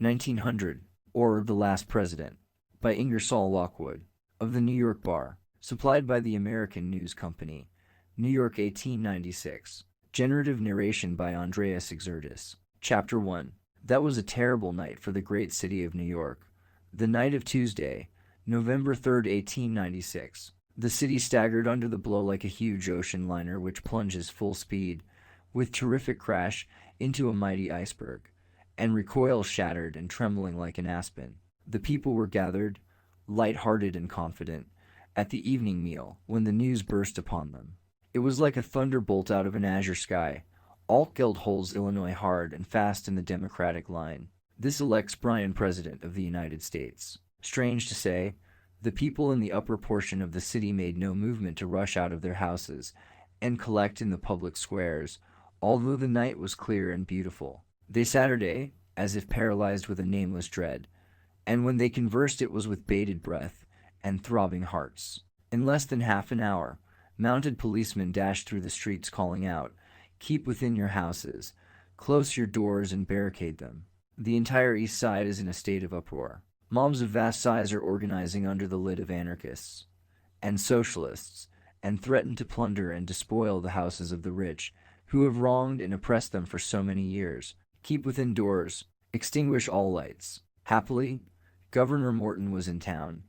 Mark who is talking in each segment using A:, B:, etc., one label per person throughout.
A: 1900, or The Last President, by Ingersoll Lockwood, of the New York Bar, supplied by the American News Company, New York 1896. Generative narration by Andreas Xirtus. Chapter 1. That was a terrible night for the great city of New York. The night of Tuesday, November 3rd, 1896. The city staggered under the blow like a huge ocean liner which plunges full speed, with terrific crash, into a mighty iceberg, and recoils shattered and trembling like an aspen. The people were gathered, light-hearted and confident, at the evening meal when the news burst upon them. It was like a thunderbolt out of an azure sky. Altgeld holds Illinois hard and fast in the Democratic line. This elects Bryan President of the United States. Strange to say, the people in the upper portion of the city made no movement to rush out of their houses and collect in the public squares, although the night was clear and beautiful. They Saturday, as if paralyzed with a nameless dread, and when they conversed it was with bated breath and throbbing hearts. In less than half an hour, mounted policemen dashed through the streets calling out, "Keep within your houses, close your doors and barricade them." The entire East Side is in a state of uproar. Mobs of vast size are organizing under the lid of anarchists and socialists, and threaten to plunder and despoil the houses of the rich, who have wronged and oppressed them for so many years. Keep within doors, extinguish all lights. Happily, Governor Morton was in town,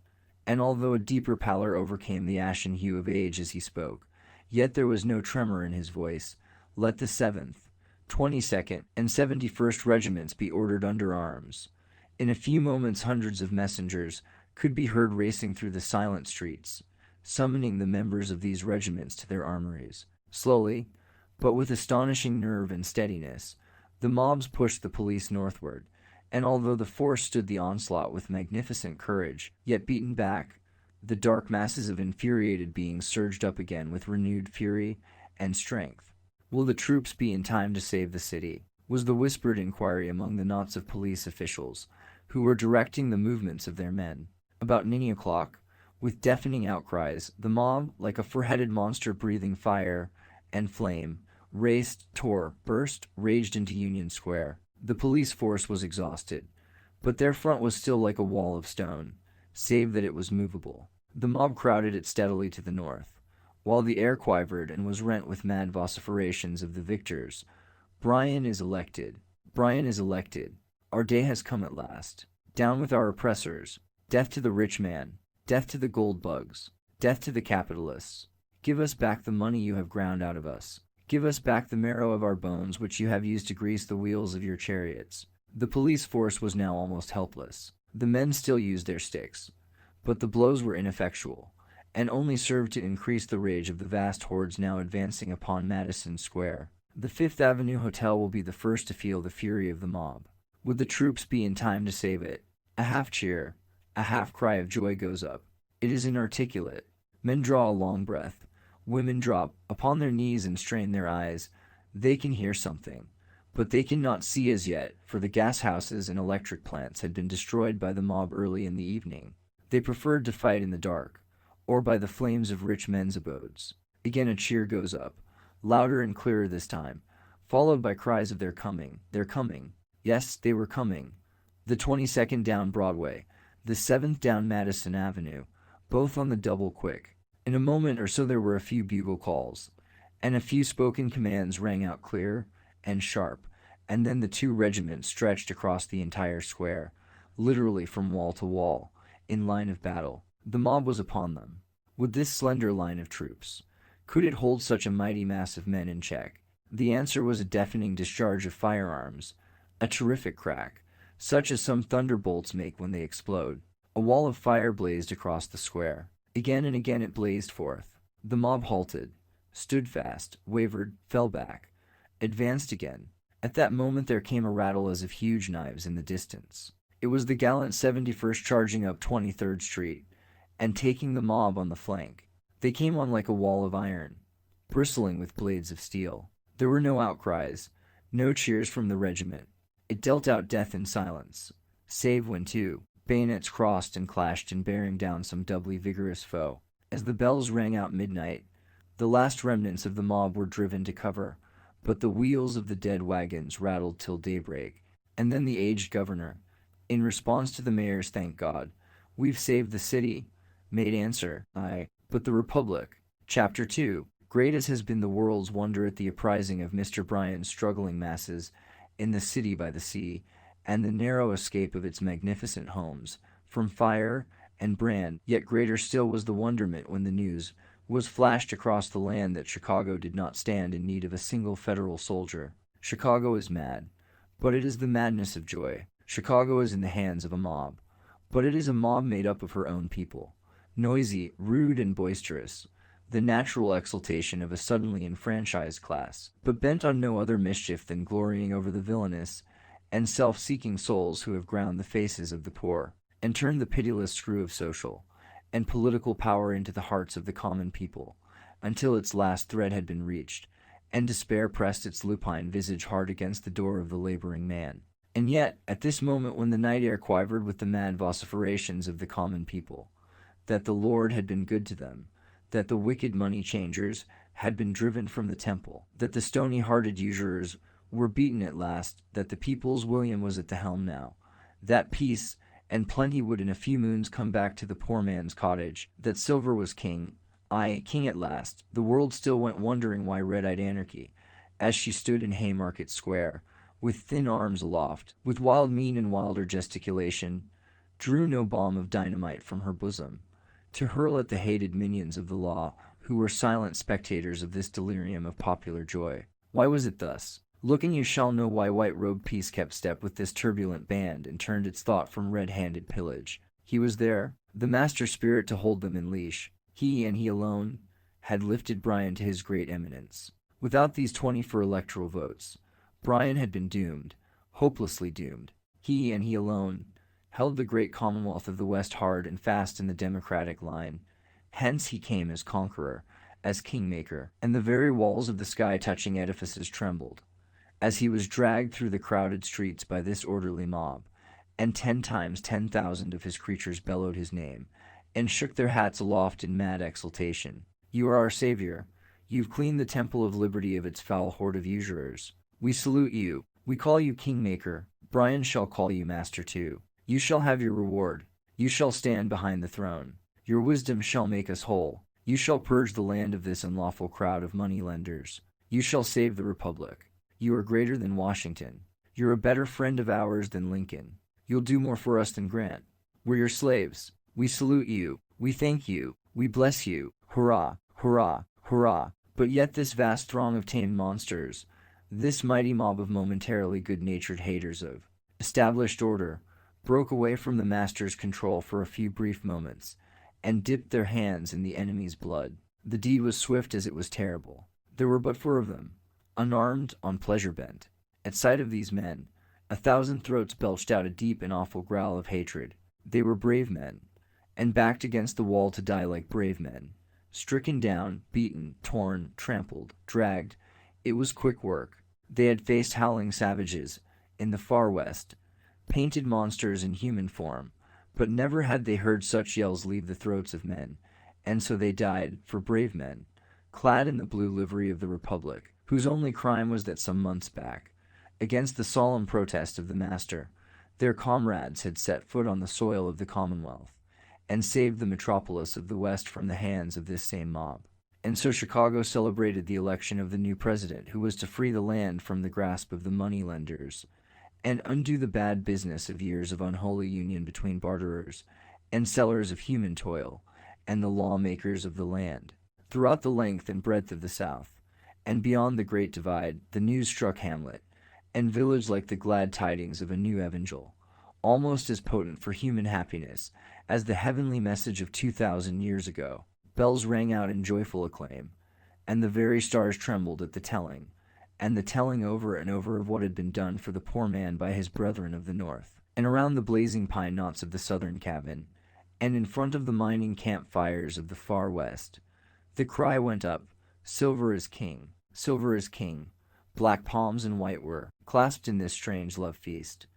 A: and although a deeper pallor overcame the ashen hue of age as he spoke, yet there was no tremor in his voice. Let the 7th, 22nd, and 71st Regiments be ordered under arms. In a few moments hundreds of messengers could be heard racing through the silent streets, summoning the members of these regiments to their armories. Slowly, but with astonishing nerve and steadiness, the mobs pushed the police northward, and although the force stood the onslaught with magnificent courage, yet beaten back, the dark masses of infuriated beings surged up again with renewed fury and strength. "Will the troops be in time to save the city?" was the whispered inquiry among the knots of police officials who were directing the movements of their men. About 9 o'clock, with deafening outcries, the mob, like a four-headed monster breathing fire and flame, raced, tore, burst, raged into Union Square. The police force was exhausted, but their front was still like a wall of stone, save that it was movable. The mob crowded it steadily to the north, while the air quivered and was rent with mad vociferations of the victors. "Bryan is elected! Bryan is elected! Our day has come at last! Down with our oppressors! Death to the rich man! Death to the gold bugs! Death to the capitalists! Give us back the money you have ground out of us! Give us back the marrow of our bones which you have used to grease the wheels of your chariots." The police force was now almost helpless. The men still used their sticks, but the blows were ineffectual, and only served to increase the rage of the vast hordes now advancing upon Madison Square. The Fifth Avenue Hotel will be the first to feel the fury of the mob. Would the troops be in time to save it? A half cheer, a half cry of joy goes up. It is inarticulate. Men draw a long breath. Women drop upon their knees and strain their eyes. They can hear something, but they cannot see as yet, for the gas houses and electric plants had been destroyed by the mob early in the evening. They preferred to fight in the dark, or by the flames of rich men's abodes. Again a cheer goes up, louder and clearer this time, followed by cries of "They're coming! They're coming!" Yes, they were coming. The 22nd down Broadway, the 7th down Madison Avenue, both on the double quick. In a moment or so there were a few bugle calls, and a few spoken commands rang out clear and sharp, and then the two regiments stretched across the entire square, literally from wall to wall, in line of battle. The mob was upon them. Would this slender line of troops, could it hold such a mighty mass of men in check? The answer was a deafening discharge of firearms, a terrific crack, such as some thunderbolts make when they explode. A wall of fire blazed across the square. Again and again it blazed forth. The mob halted, stood fast, wavered, fell back, advanced again. At that moment there came a rattle as of huge knives in the distance. It was the gallant 71st charging up 23rd Street, and taking the mob on the flank. They came on like a wall of iron, bristling with blades of steel. There were no outcries, no cheers from the regiment. It dealt out death in silence, save when two bayonets crossed and clashed in bearing down some doubly vigorous foe. As the bells rang out midnight, the last remnants of the mob were driven to cover, but the wheels of the dead wagons rattled till daybreak, and then the aged governor, In response to the mayor's "Thank God, we've saved the city," made answer, "Aye, but the Republic." Chapter 2. Great as has been the world's wonder at the uprising of Mr. Bryan's struggling masses in the city by the sea, and the narrow escape of its magnificent homes from fire and brand, yet greater still was the wonderment when the news was flashed across the land that Chicago did not stand in need of a single federal soldier. Chicago is mad, but it is the madness of joy. Chicago is in the hands of a mob, but it is a mob made up of her own people, noisy, rude, and boisterous, the natural exultation of a suddenly enfranchised class, but bent on no other mischief than glorying over the villainous and self-seeking souls who have ground the faces of the poor, and turned the pitiless screw of social and political power into the hearts of the common people, until its last thread had been reached, and despair pressed its lupine visage hard against the door of the laboring man. And yet, at this moment when the night air quivered with the mad vociferations of the common people, that the Lord had been good to them, that the wicked money-changers had been driven from the temple, that the stony-hearted usurers were beaten at last, that the people's William was at the helm now, that peace and plenty would in a few moons come back to the poor man's cottage, that silver was king, aye, king at last, the world still went wondering why red-eyed Anarchy, as she stood in Haymarket Square, with thin arms aloft, with wild mien and wilder gesticulation, drew no bomb of dynamite from her bosom, to hurl at the hated minions of the law, who were silent spectators of this delirium of popular joy. Why was it thus? Looking, you shall know why white-robed peace kept step with this turbulent band and turned its thought from red-handed pillage. He was there, the master spirit to hold them in leash. He, and he alone, had lifted Bryan to his great eminence. Without these 20 for electoral votes, Bryan had been doomed, hopelessly doomed. He, and he alone, held the great Commonwealth of the West hard and fast in the democratic line. Hence he came as conqueror, as kingmaker, and the very walls of the sky-touching edifices trembled, as he was dragged through the crowded streets by this orderly mob, and 10 times 10,000 of his creatures bellowed his name, and shook their hats aloft in mad exultation. You are our savior. You've cleaned the temple of liberty of its foul horde of usurers. We salute you. We call you kingmaker. Bryan shall call you master too. You shall have your reward. You shall stand behind the throne. Your wisdom shall make us whole. You shall purge the land of this unlawful crowd of money-lenders. You shall save the Republic. You are greater than Washington. You're a better friend of ours than Lincoln. You'll do more for us than Grant. We're your slaves. We salute you. We thank you. We bless you. Hurrah, hurrah, hurrah. But yet this vast throng of tamed monsters, this mighty mob of momentarily good-natured haters of established order, broke away from the master's control for a few brief moments, and dipped their hands in the enemy's blood. The deed was swift as it was terrible. There were but 4 of them, unarmed, on pleasure bent. At sight of these men, 1,000 throats belched out a deep and awful growl of hatred. They were brave men, and backed against the wall to die like brave men. Stricken down, beaten, torn, trampled, dragged, it was quick work. They had faced howling savages in the far west, painted monsters in human form, but never had they heard such yells leave the throats of men, and so they died for brave men, clad in the blue livery of the Republic, whose only crime was that some months back, against the solemn protest of the master, their comrades had set foot on the soil of the Commonwealth, and saved the metropolis of the West from the hands of this same mob. And so Chicago celebrated the election of the new president who was to free the land from the grasp of the money-lenders, and undo the bad business of years of unholy union between barterers and sellers of human toil and the lawmakers of the land. Throughout the length and breadth of the South, and beyond the Great Divide, the news struck hamlet and village like the glad tidings of a new evangel, almost as potent for human happiness as the heavenly message of 2,000 years ago. Bells rang out in joyful acclaim, and the very stars trembled at the telling, and the telling over and over of what had been done for the poor man by his brethren of the North. And around the blazing pine knots of the southern cabin, and in front of the mining campfires of the far west, the cry went up, "Silver is king, silver is king." Black palms and white were clasped in this strange love feast,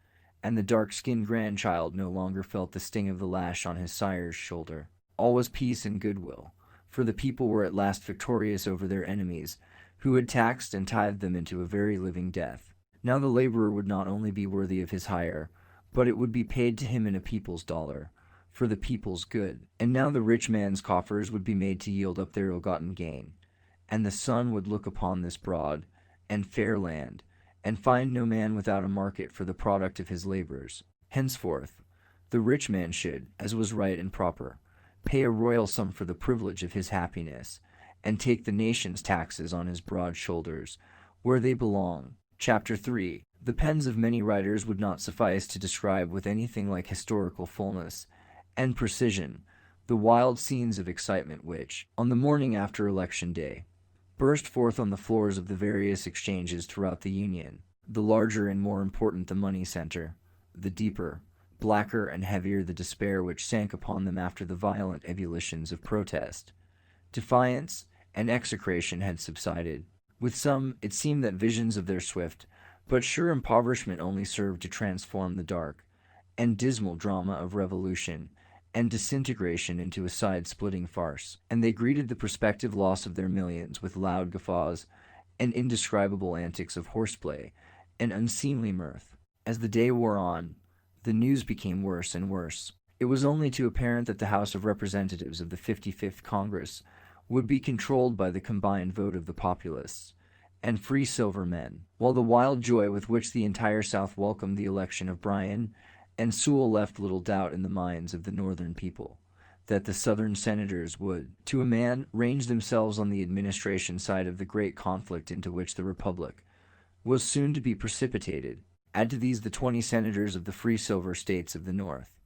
A: and the dark-skinned grandchild no longer felt the sting of the lash on his sire's shoulder. All was peace and goodwill, for the people were at last victorious over their enemies, who had taxed and tithed them into a very living death. Now the laborer would not only be worthy of his hire, but it would be paid to him in a people's dollar, for the people's good. And now the rich man's coffers would be made to yield up their ill-gotten gain, and the sun would look upon this broad and fair land, and find no man without a market for the product of his labors. Henceforth, the rich man should, as was right and proper, pay a royal sum for the privilege of his happiness, and take the nation's taxes on his broad shoulders, where they belong. Chapter 3. The pens of many writers would not suffice to describe with anything like historical fullness and precision the wild scenes of excitement which, on the morning after Election Day, burst forth on the floors of the various exchanges throughout the Union. The larger and more important the money center, the deeper, blacker and heavier the despair which sank upon them after the violent ebullitions of protest, defiance, and execration had subsided. With some, it seemed that visions of their swift but sure impoverishment only served to transform the dark and dismal drama of revolution and disintegration into a side-splitting farce, and they greeted the prospective loss of their millions with loud guffaws and indescribable antics of horseplay and unseemly mirth. As the day wore on, the news became worse and worse. It was only too apparent that the House of Representatives of the 55th Congress would be controlled by the combined vote of the populists and free silver men, while the wild joy with which the entire South welcomed the election of Bryan and Sewell left little doubt in the minds of the Northern people that the Southern senators would, to a man, range themselves on the administration side of the great conflict into which the Republic was soon to be precipitated. Add to these the 20 senators of the free silver states of the North,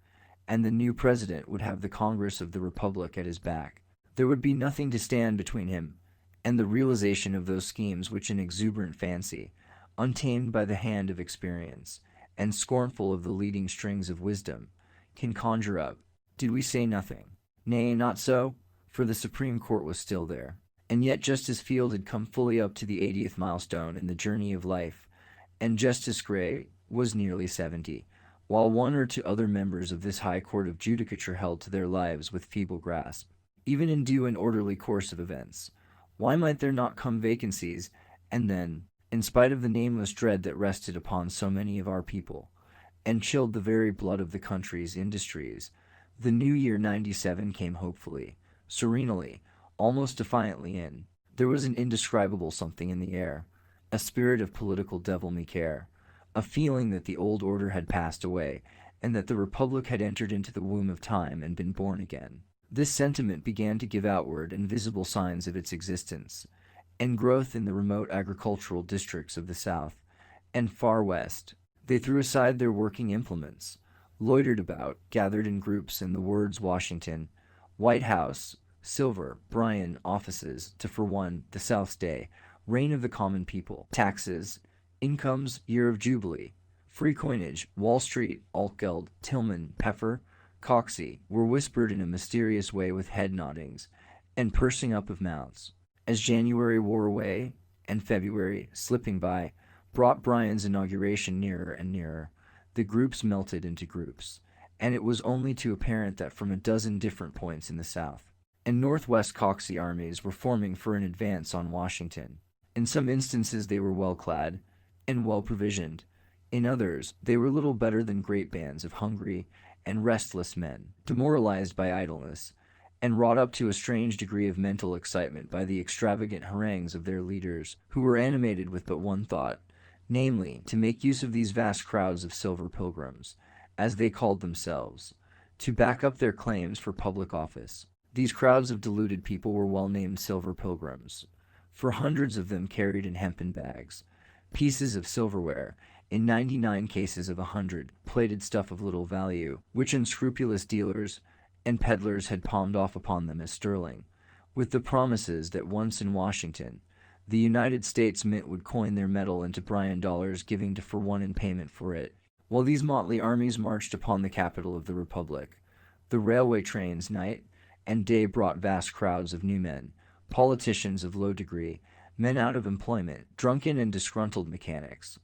A: and the new president would have the Congress of the Republic at his back. There would be nothing to stand between him and the realization of those schemes which an exuberant fancy, untamed by the hand of experience, and scornful of the leading strings of wisdom, can conjure up. Did we say nothing? Nay, not so, for the Supreme Court was still there. And yet Justice Field had come fully up to the 80th milestone in the journey of life, and Justice Gray was nearly 70, while one or two other members of this high court of judicature held to their lives with feeble grasp. Even in due and orderly course of events, why might there not come vacancies, and then, in spite of the nameless dread that rested upon so many of our people, and chilled the very blood of the country's industries, the new year '97 came hopefully, serenely, almost defiantly in. There was an indescribable something in the air, a spirit of political devil-me-care, a feeling that the old order had passed away, and that the Republic had entered into the womb of time and been born again. This sentiment began to give outward and visible signs of its existence and growth in the remote agricultural districts of the South and far West. They threw aside their working implements, loitered about, gathered in groups in the words Washington, White House, Silver, Bryan offices, to for one, the South's day, reign of the common people, taxes, incomes, year of jubilee, free coinage, Wall Street, Altgeld, Tillman, Peffer, Coxey, were whispered in a mysterious way with head noddings and pursing up of mouths. As January wore away, and February, slipping by, brought Bryan's inauguration nearer and nearer, the groups melted into groups, and it was only too apparent that from a dozen different points in the South and Northwest Coxey armies were forming for an advance on Washington. In some instances they were well clad and well provisioned. In others, they were little better than great bands of hungry and restless men, demoralized by idleness, and wrought up to a strange degree of mental excitement by the extravagant harangues of their leaders, who were animated with but one thought, namely, to make use of these vast crowds of silver pilgrims, as they called themselves, to back up their claims for public office. These crowds of deluded people were well named silver pilgrims, for hundreds of them carried in hempen bags pieces of silverware, in 99 cases of 100, plated stuff of little value, which unscrupulous dealers and peddlers had palmed off upon them as sterling, with the promises that once in Washington, the United States Mint would coin their metal into Bryan dollars, giving to for one in payment for it. While these motley armies marched upon the capital of the Republic, the railway trains night and day brought vast crowds of new men, politicians of low degree, men out of employment, drunken and disgruntled mechanics,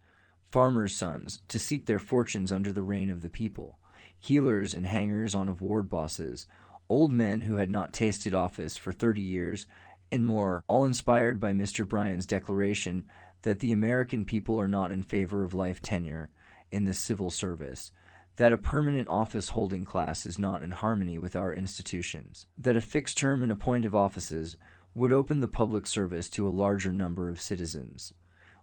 A: farmers' sons, to seek their fortunes under the reign of the people, healers and hangers-on of ward bosses, old men who had not tasted office for 30 years, and more, all inspired by Mr. Bryan's declaration that the American people are not in favor of life tenure in the civil service, that a permanent office-holding class is not in harmony with our institutions, that a fixed term and appointive offices would open the public service to a larger number of citizens,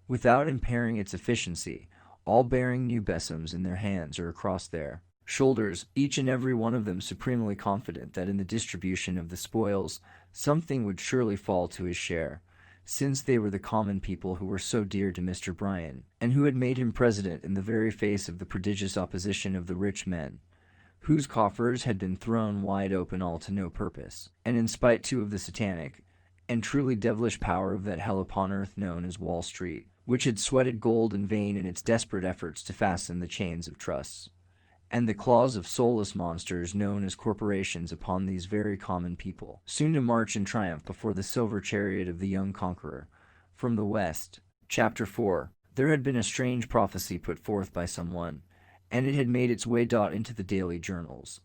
A: without impairing its efficiency, all bearing new besoms in their hands or across their shoulders, each and every one of them supremely confident that in the distribution of the spoils something would surely fall to his share, since they were the common people who were so dear to Mr. Bryan, and who had made him president in the very face of the prodigious opposition of the rich men, whose coffers had been thrown wide open all to no purpose, and in spite too of the satanic and truly devilish power of that hell upon earth known as Wall Street, which had sweated gold in vain in its desperate efforts to fasten the chains of trusts and the claws of soulless monsters known as corporations upon these very common people, soon to march in triumph before the silver chariot of the young conqueror. From the West. Chapter 4. There had been a strange prophecy put forth by someone, and it had made its way into the daily journals,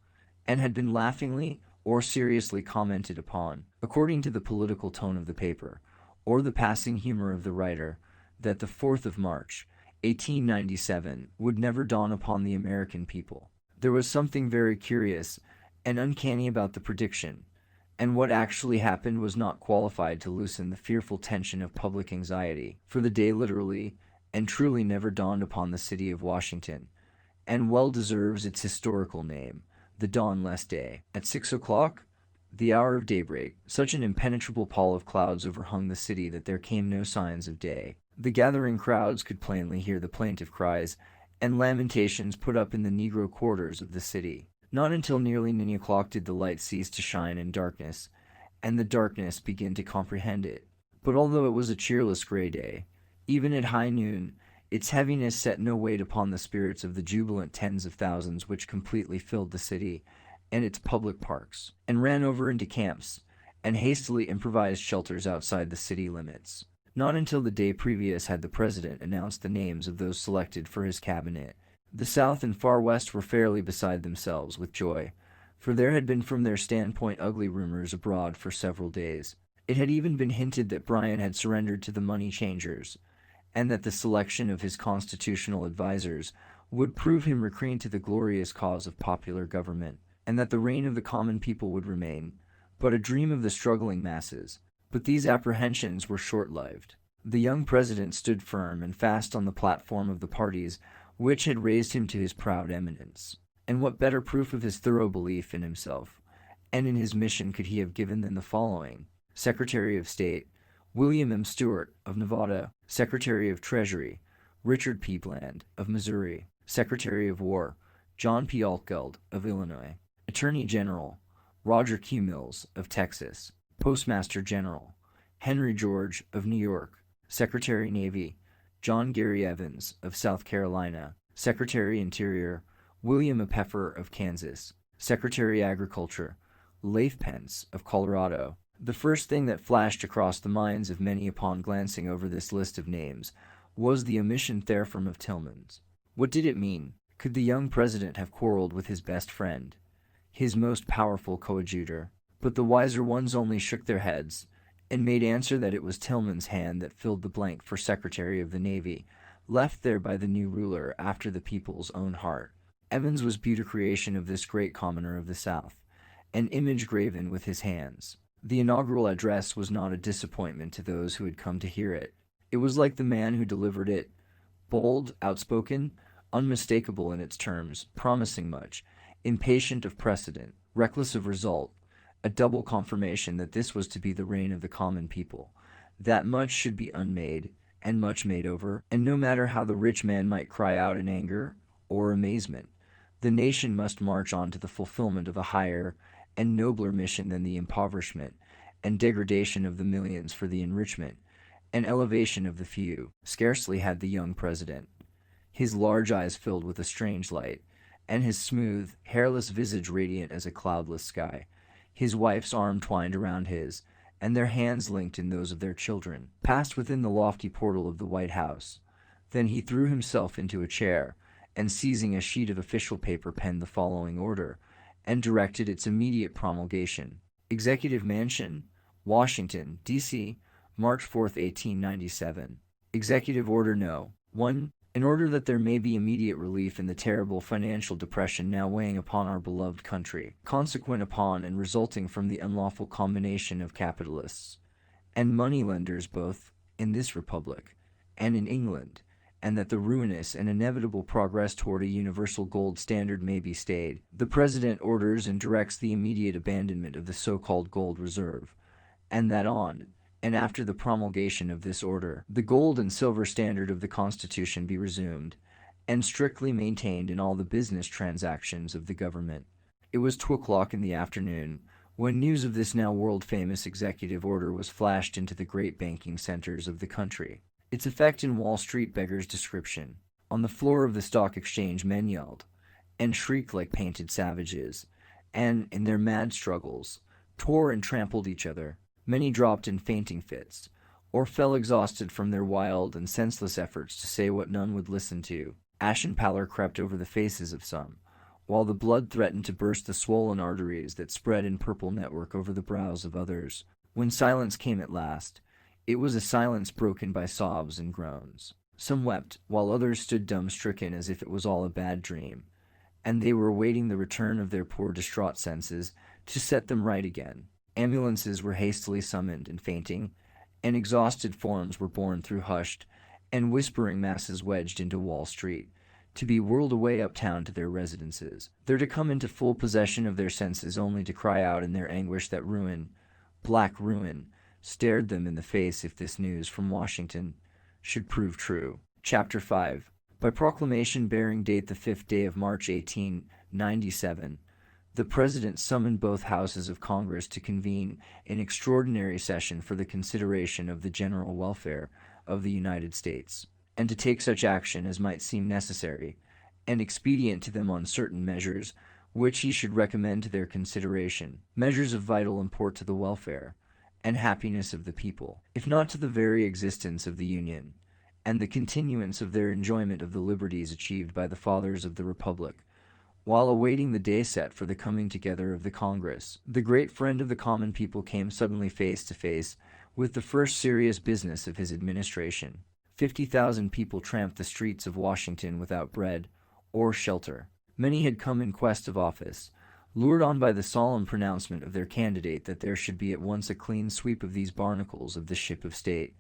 A: and had been laughingly or seriously commented upon, according to the political tone of the paper, or the passing humor of the writer, that the 4th of March, 1897, would never dawn upon the American people. There was something very curious and uncanny about the prediction, and what actually happened was not qualified to loosen the fearful tension of public anxiety, for the day literally and truly never dawned upon the city of Washington, and well deserves its historical name, the dawnless day. At 6 o'clock, the hour of daybreak, such an impenetrable pall of clouds overhung the city that there came no signs of day. The gathering crowds could plainly hear the plaintive cries and lamentations put up in the Negro quarters of the city. Not until nearly 9 o'clock did the light cease to shine in darkness, and the darkness begin to comprehend it. But although it was a cheerless gray day, even at high noon, its heaviness set no weight upon the spirits of the jubilant tens of thousands which completely filled the city and its public parks, and ran over into camps and hastily improvised shelters outside the city limits. Not until the day previous had the president announced the names of those selected for his cabinet. The South and Far West were fairly beside themselves with joy, for there had been from their standpoint ugly rumors abroad for several days. It had even been hinted that Bryan had surrendered to the money changers, and that the selection of his constitutional advisers would prove him recreant to the glorious cause of popular government, and that the reign of the common people would remain but a dream of the struggling masses. But these apprehensions were short-lived. The young president stood firm and fast on the platform of the parties which had raised him to his proud eminence. And what better proof of his thorough belief in himself and in his mission could he have given than the following? Secretary of State, William M. Stewart, of Nevada. Secretary of Treasury, Richard P. Bland, of Missouri. Secretary of War, John P. Altgeld, of Illinois. Attorney General, Roger Q. Mills, of Texas. Postmaster General, Henry George, of New York. Secretary Navy, John Gary Evans, of South Carolina. Secretary Interior, William Peffer, of Kansas. Secretary Agriculture, Leif Pence, of Colorado. The first thing that flashed across the minds of many upon glancing over this list of names was the omission therefrom of Tillman's. What did it mean? Could the young president have quarreled with his best friend, his most powerful coadjutor? But the wiser ones only shook their heads, and made answer that it was Tillman's hand that filled the blank for Secretary of the Navy, left there by the new ruler after the people's own heart. Evans was beauty creation of this great commoner of the South, an image graven with his hands. The inaugural address was not a disappointment to those who had come to hear it. It was like the man who delivered it, bold, outspoken, unmistakable in its terms, promising much, impatient of precedent, reckless of result, a double confirmation that this was to be the reign of the common people, that much should be unmade and much made over, and no matter how the rich man might cry out in anger or amazement, the nation must march on to the fulfillment of a higher and nobler mission than the impoverishment and degradation of the millions for the enrichment and elevation of the few. Scarcely had the young president, his large eyes filled with a strange light, and his smooth, hairless visage radiant as a cloudless sky, his wife's arm twined around his, and their hands linked in those of their children, passed within the lofty portal of the White House. Then he threw himself into a chair, and seizing a sheet of official paper penned the following order, and directed its immediate promulgation. Executive Mansion, Washington, D.C., March 4, 1897. Executive Order No. 1. in order that there may be immediate relief in the terrible financial depression now weighing upon our beloved country, consequent upon and resulting from the unlawful combination of capitalists and money-lenders both in this republic and in England, and that the ruinous and inevitable progress toward a universal gold standard may be stayed. The President orders and directs the immediate abandonment of the so-called gold reserve, and that on and after the promulgation of this order, the gold and silver standard of the Constitution be resumed and strictly maintained in all the business transactions of the government. It was 2 o'clock in the afternoon when news of this now world-famous executive order was flashed into the great banking centers of the country. Its effect in Wall Street beggars description. On the floor of the stock exchange men yelled and shrieked like painted savages, and, in their mad struggles, tore and trampled each other. Many dropped in fainting fits, or fell exhausted from their wild and senseless efforts to say what none would listen to. Ashen pallor crept over the faces of some, while the blood threatened to burst the swollen arteries that spread in purple network over the brows of others. When silence came at last, it was a silence broken by sobs and groans. Some wept, while others stood dumb-stricken as if it was all a bad dream, and they were awaiting the return of their poor distraught senses to set them right again. Ambulances were hastily summoned, and fainting and exhausted forms were borne through hushed and whispering masses wedged into Wall Street, to be whirled away uptown to their residences, there to come into full possession of their senses only to cry out in their anguish that ruin, black ruin, stared them in the face if this news from Washington should prove true. Chapter 5. By proclamation bearing date the 5th day of March 1897, the President summoned both houses of Congress to convene an extraordinary session for the consideration of the general welfare of the United States, and to take such action as might seem necessary and expedient to them on certain measures which he should recommend to their consideration, measures of vital import to the welfare and happiness of the people, if not to the very existence of the Union, and the continuance of their enjoyment of the liberties achieved by the fathers of the Republic, while awaiting the day set for the coming together of the Congress. The great friend of the common people came suddenly face to face with the first serious business of his administration. 50,000 people tramped the streets of Washington without bread or shelter. Many had come in quest of office, lured on by the solemn pronouncement of their candidate that there should be at once a clean sweep of these barnacles of the ship of state,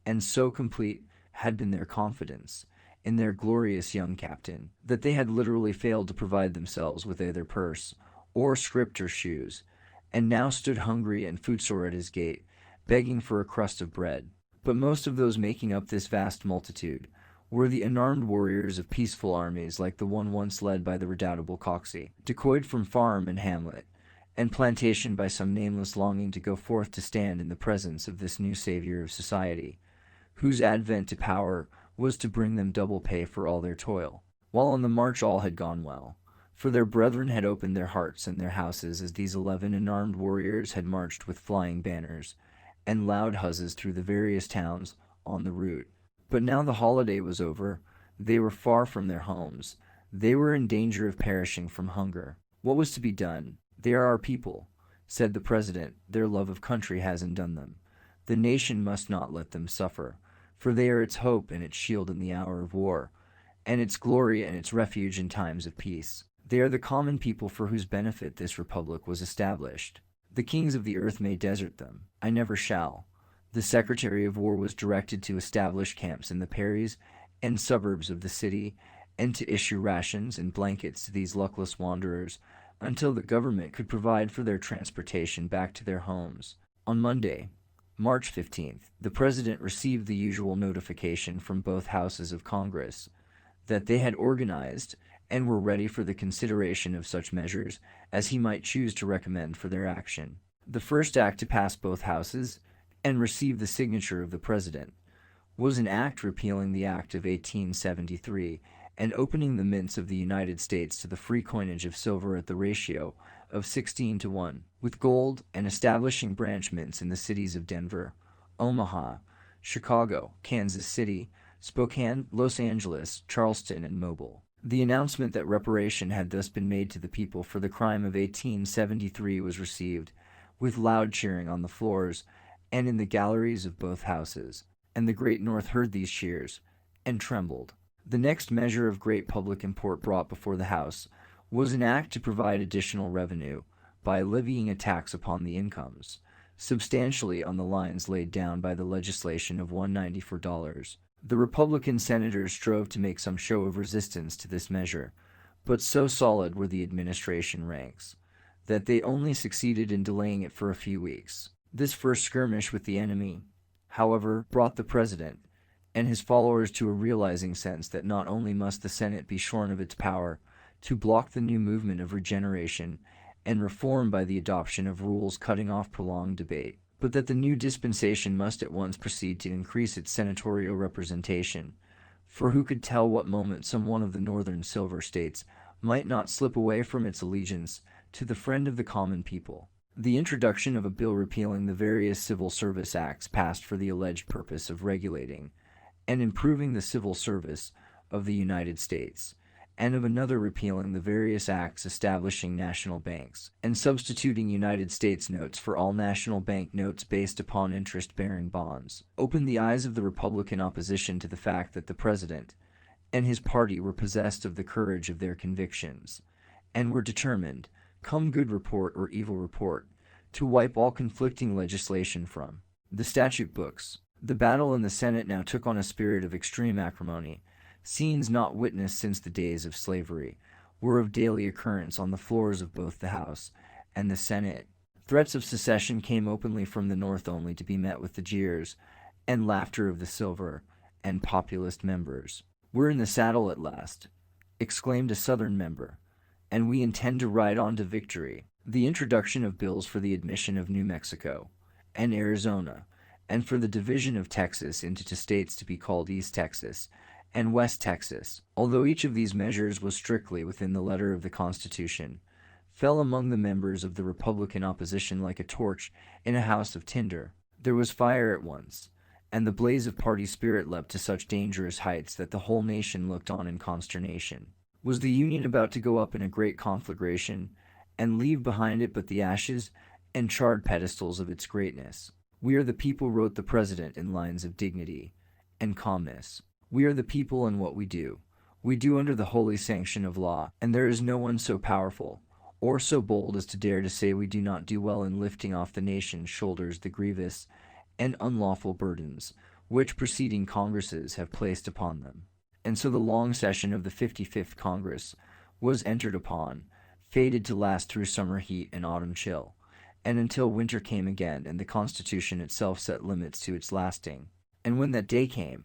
A: and so complete had been their confidence in their glorious young captain, that they had literally failed to provide themselves with either purse or scrip or shoes, and now stood hungry and footsore at his gate, begging for a crust of bread. But most of those making up this vast multitude were the unarmed warriors of peaceful armies like the one once led by the redoubtable Coxey, decoyed from farm and hamlet and plantation by some nameless longing to go forth to stand in the presence of this new savior of society, whose advent to power was to bring them double pay for all their toil. While on the march all had gone well, for their brethren had opened their hearts and their houses as these 11 unarmed warriors had marched with flying banners and loud huzzas through the various towns on the route. But now the holiday was over, they were far from their homes, they were in danger of perishing from hunger. What was to be done? They are our people, said the President. Their love of country has undone them. The nation must not let them suffer, for they are its hope and its shield in the hour of war, and its glory and its refuge in times of peace. They are the common people for whose benefit this republic was established. The kings of the earth may desert them. I never shall. The Secretary of War was directed to establish camps in the peris and suburbs of the city, and to issue rations and blankets to these luckless wanderers until the government could provide for their transportation back to their homes. On Monday, March 15th, the President received the usual notification from both houses of Congress that they had organized and were ready for the consideration of such measures as he might choose to recommend for their action. The first act to pass both houses and receive the signature of the President was an act repealing the Act of 1873 and opening the mints of the United States to the free coinage of silver at the ratio of 16:1, with gold, and establishing branch mints in the cities of Denver, Omaha, Chicago, Kansas City, Spokane, Los Angeles, Charleston, and Mobile. The announcement that reparation had thus been made to the people for the crime of 1873 was received with loud cheering on the floors and in the galleries of both houses, and the great North heard these cheers and trembled. The next measure of great public import brought before the House was an act to provide additional revenue by levying a tax upon the incomes, substantially on the lines laid down by the legislation of $194. The Republican senators strove to make some show of resistance to this measure, but so solid were the administration ranks that they only succeeded in delaying it for a few weeks. This first skirmish with the enemy, however, brought the president and his followers to a realizing sense that not only must the Senate be shorn of its power to block the new movement of regeneration and reform by the adoption of rules cutting off prolonged debate, but that the new dispensation must at once proceed to increase its senatorial representation. For who could tell what moment some one of the northern silver states might not slip away from its allegiance to the friend of the common people? The introduction of a bill repealing the various civil service acts passed for the alleged purpose of regulating and improving the civil service of the United States, and of another repealing the various acts establishing national banks and substituting United States notes for all national bank notes based upon interest-bearing bonds, opened the eyes of the Republican opposition to the fact that the president and his party were possessed of the courage of their convictions, and were determined, come good report or evil report, to wipe all conflicting legislation from the statute books. The battle in the Senate now took on a spirit of extreme acrimony. Scenes not witnessed since the days of slavery were of daily occurrence on the floors of both the House and the Senate. Threats of secession came openly from the North, only to be met with the jeers and laughter of the silver and populist members. "We're in the saddle at last," exclaimed a Southern member, "and we intend to ride on to victory." The introduction of bills for the admission of New Mexico and Arizona, and for the division of Texas into two states to be called East Texas and West Texas, although each of these measures was strictly within the letter of the Constitution, fell among the members of the Republican opposition like a torch in a house of tinder. There was fire at once, and the blaze of party spirit leapt to such dangerous heights that the whole nation looked on in consternation. Was the Union about to go up in a great conflagration, and leave behind it but the ashes and charred pedestals of its greatness? "We are the people," wrote the president in lines of dignity and calmness. "We are the people, and what we do under the holy sanction of law, and there is no one so powerful or so bold as to dare to say we do not do well in lifting off the nation's shoulders the grievous and unlawful burdens which preceding Congresses have placed upon them." And so the long session of the 55th Congress was entered upon, fated to last through summer heat and autumn chill, and until winter came again and the Constitution itself set limits to its lasting. And when that day came,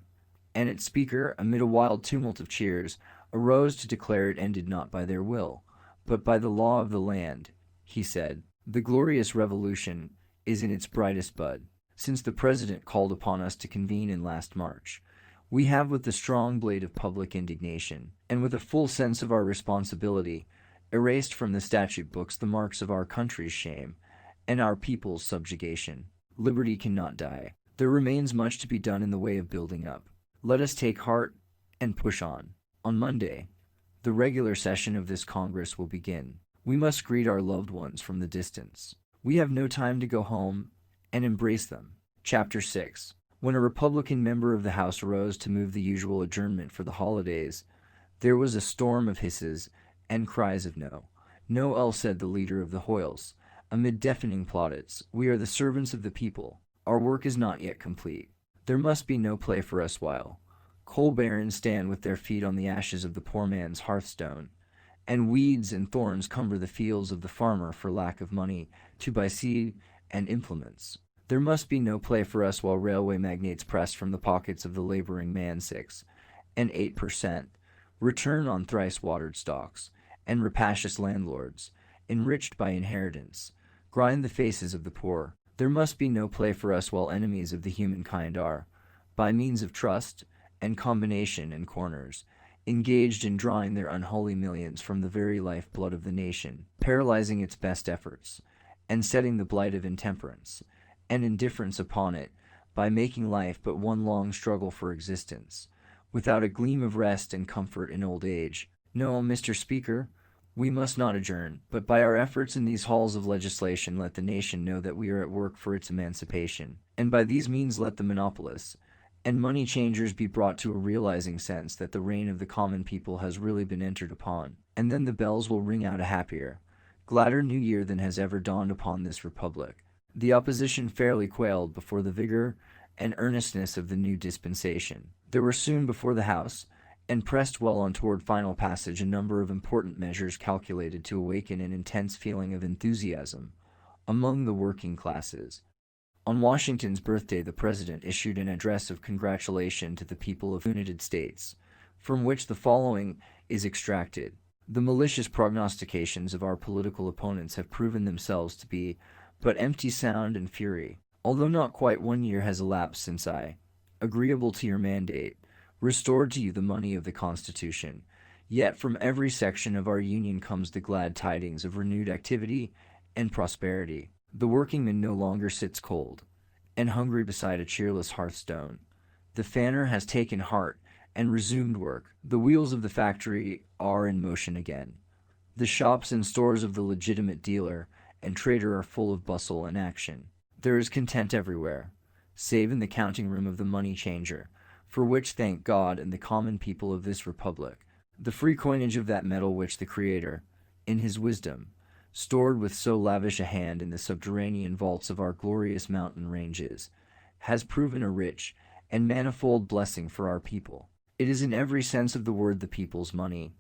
A: and its speaker, amid a wild tumult of cheers, arose to declare it ended not by their will, but by the law of the land, he said, "The glorious revolution is in its brightest bud. Since the President called upon us to convene in last March, we have, with the strong blade of public indignation, and with a full sense of our responsibility, erased from the statute books the marks of our country's shame and our people's subjugation. Liberty cannot die. There remains much to be done in the way of building up. Let us take heart and push on. On Monday, the regular session of this Congress will begin. We must greet our loved ones from the distance. We have no time to go home and embrace them." Chapter 6. When a Republican member of the House arose to move the usual adjournment for the holidays, there was a storm of hisses and cries of "No, no," said the leader of the Hoyles, amid deafening plaudits. "We are the servants of the people. Our work is not yet complete. There must be no play for us while coal barons stand with their feet on the ashes of the poor man's hearthstone, and weeds and thorns cumber the fields of the farmer for lack of money to buy seed and implements. There must be no play for us while railway magnates press from the pockets of the laboring man 6 and 8% return on thrice-watered stocks, and rapacious landlords, enriched by inheritance, grind the faces of the poor. There must be no play for us while enemies of the humankind are, by means of trust and combination and corners, engaged in drawing their unholy millions from the very life-blood of the nation, paralyzing its best efforts, and setting the blight of intemperance and indifference upon it by making life but one long struggle for existence, without a gleam of rest and comfort in old age. No, Mr. Speaker, we must not adjourn, but by our efforts in these halls of legislation let the nation know that we are at work for its emancipation, and by these means let the monopolists and money changers be brought to a realizing sense that the reign of the common people has really been entered upon, and then the bells will ring out a happier, gladder new year than has ever dawned upon this republic. The opposition fairly quailed before the vigor and earnestness of the new dispensation. There were soon before the House, and pressed well on toward final passage, a number of important measures calculated to awaken an intense feeling of enthusiasm among the working classes. On Washington's birthday, the President issued an address of congratulation to the people of the United States, from which the following is extracted. The malicious prognostications of our political opponents have proven themselves to be but empty sound and fury. Although not quite 1 year has elapsed since I, agreeable to your mandate, restored to you the money of the Constitution, yet from every section of our Union comes the glad tidings of renewed activity and prosperity. The workingman no longer sits cold and hungry beside a cheerless hearthstone. The fanner has taken heart and resumed work. The wheels of the factory are in motion again. The shops and stores of the legitimate dealer and trader are full of bustle and action. There is content everywhere, save in the counting room of the money changer, for which thank God and the common people of this republic. The free coinage of that metal which the Creator, in his wisdom, stored with so lavish a hand in the subterranean vaults of our glorious mountain ranges, has proven a rich and manifold blessing for our people. It is in every sense of the word the people's money,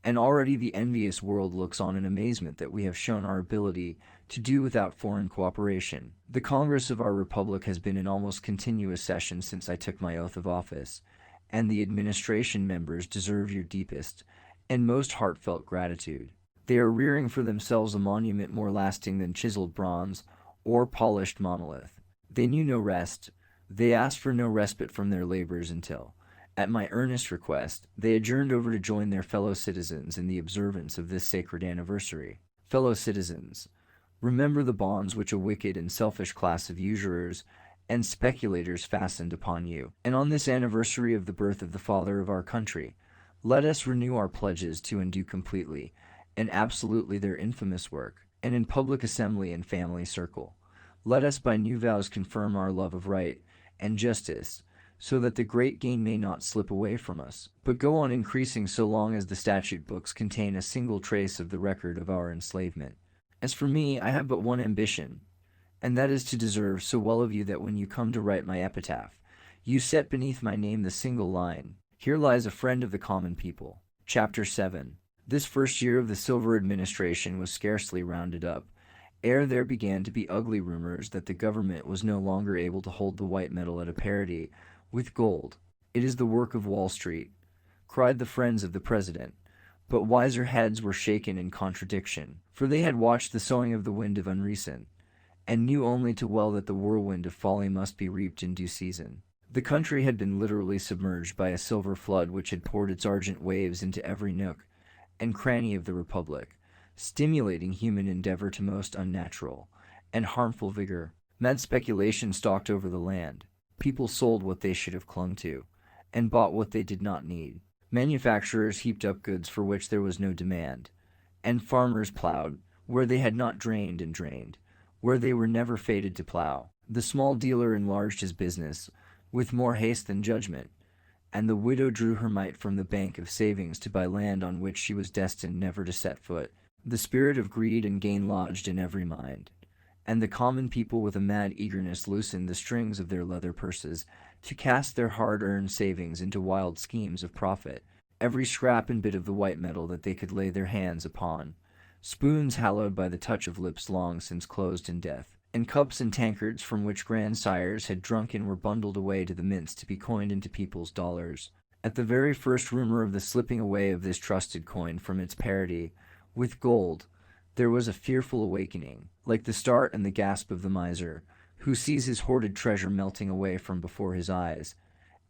A: and already the envious world looks on in amazement that we have shown our ability to do without foreign cooperation. The Congress of our republic has been in almost continuous session since I took my oath of office, and the administration members deserve your deepest and most heartfelt gratitude. They are rearing for themselves a monument more lasting than chiseled bronze or polished monolith. They knew no rest. They asked for no respite from their labors until, at my earnest request, they adjourned over to join their fellow citizens in the observance of this sacred anniversary. Fellow citizens, remember the bonds which a wicked and selfish class of usurers and speculators fastened upon you. And on this anniversary of the birth of the Father of our country, let us renew our pledges to undo completely and absolutely their infamous work, and in public assembly and family circle, let us by new vows confirm our love of right and justice, so that the great gain may not slip away from us, but go on increasing so long as the statute books contain a single trace of the record of our enslavement. As for me, I have but one ambition, and that is to deserve so well of you that when you come to write my epitaph, you set beneath my name the single line, "Here lies a friend of the common people." Chapter 7. This first year of the Silver administration was scarcely rounded up, ere there began to be ugly rumors that the government was no longer able to hold the white metal at a parity with gold. "It is the work of Wall Street," cried the friends of the President. But wiser heads were shaken in contradiction, for they had watched the sowing of the wind of unreason, and knew only too well that the whirlwind of folly must be reaped in due season. The country had been literally submerged by a silver flood which had poured its argent waves into every nook and cranny of the republic, stimulating human endeavor to most unnatural and harmful vigor. Mad speculation stalked over the land. People sold what they should have clung to, and bought what they did not need. Manufacturers heaped up goods for which there was no demand, and farmers plowed where they had not drained, and drained where they were never fated to plow. The small dealer enlarged his business with more haste than judgment, and the widow drew her mite from the bank of savings to buy land on which she was destined never to set foot. The spirit of greed and gain lodged in every mind, and the common people with a mad eagerness loosened the strings of their leather purses to cast their hard-earned savings into wild schemes of profit. Every scrap and bit of the white metal that they could lay their hands upon, spoons hallowed by the touch of lips long since closed in death, and cups and tankards from which grandsires had drunken were bundled away to the mints to be coined into people's dollars. At the very first rumor of the slipping away of this trusted coin from its parity with gold, there was a fearful awakening, like the start and the gasp of the miser, who sees his hoarded treasure melting away from before his eyes,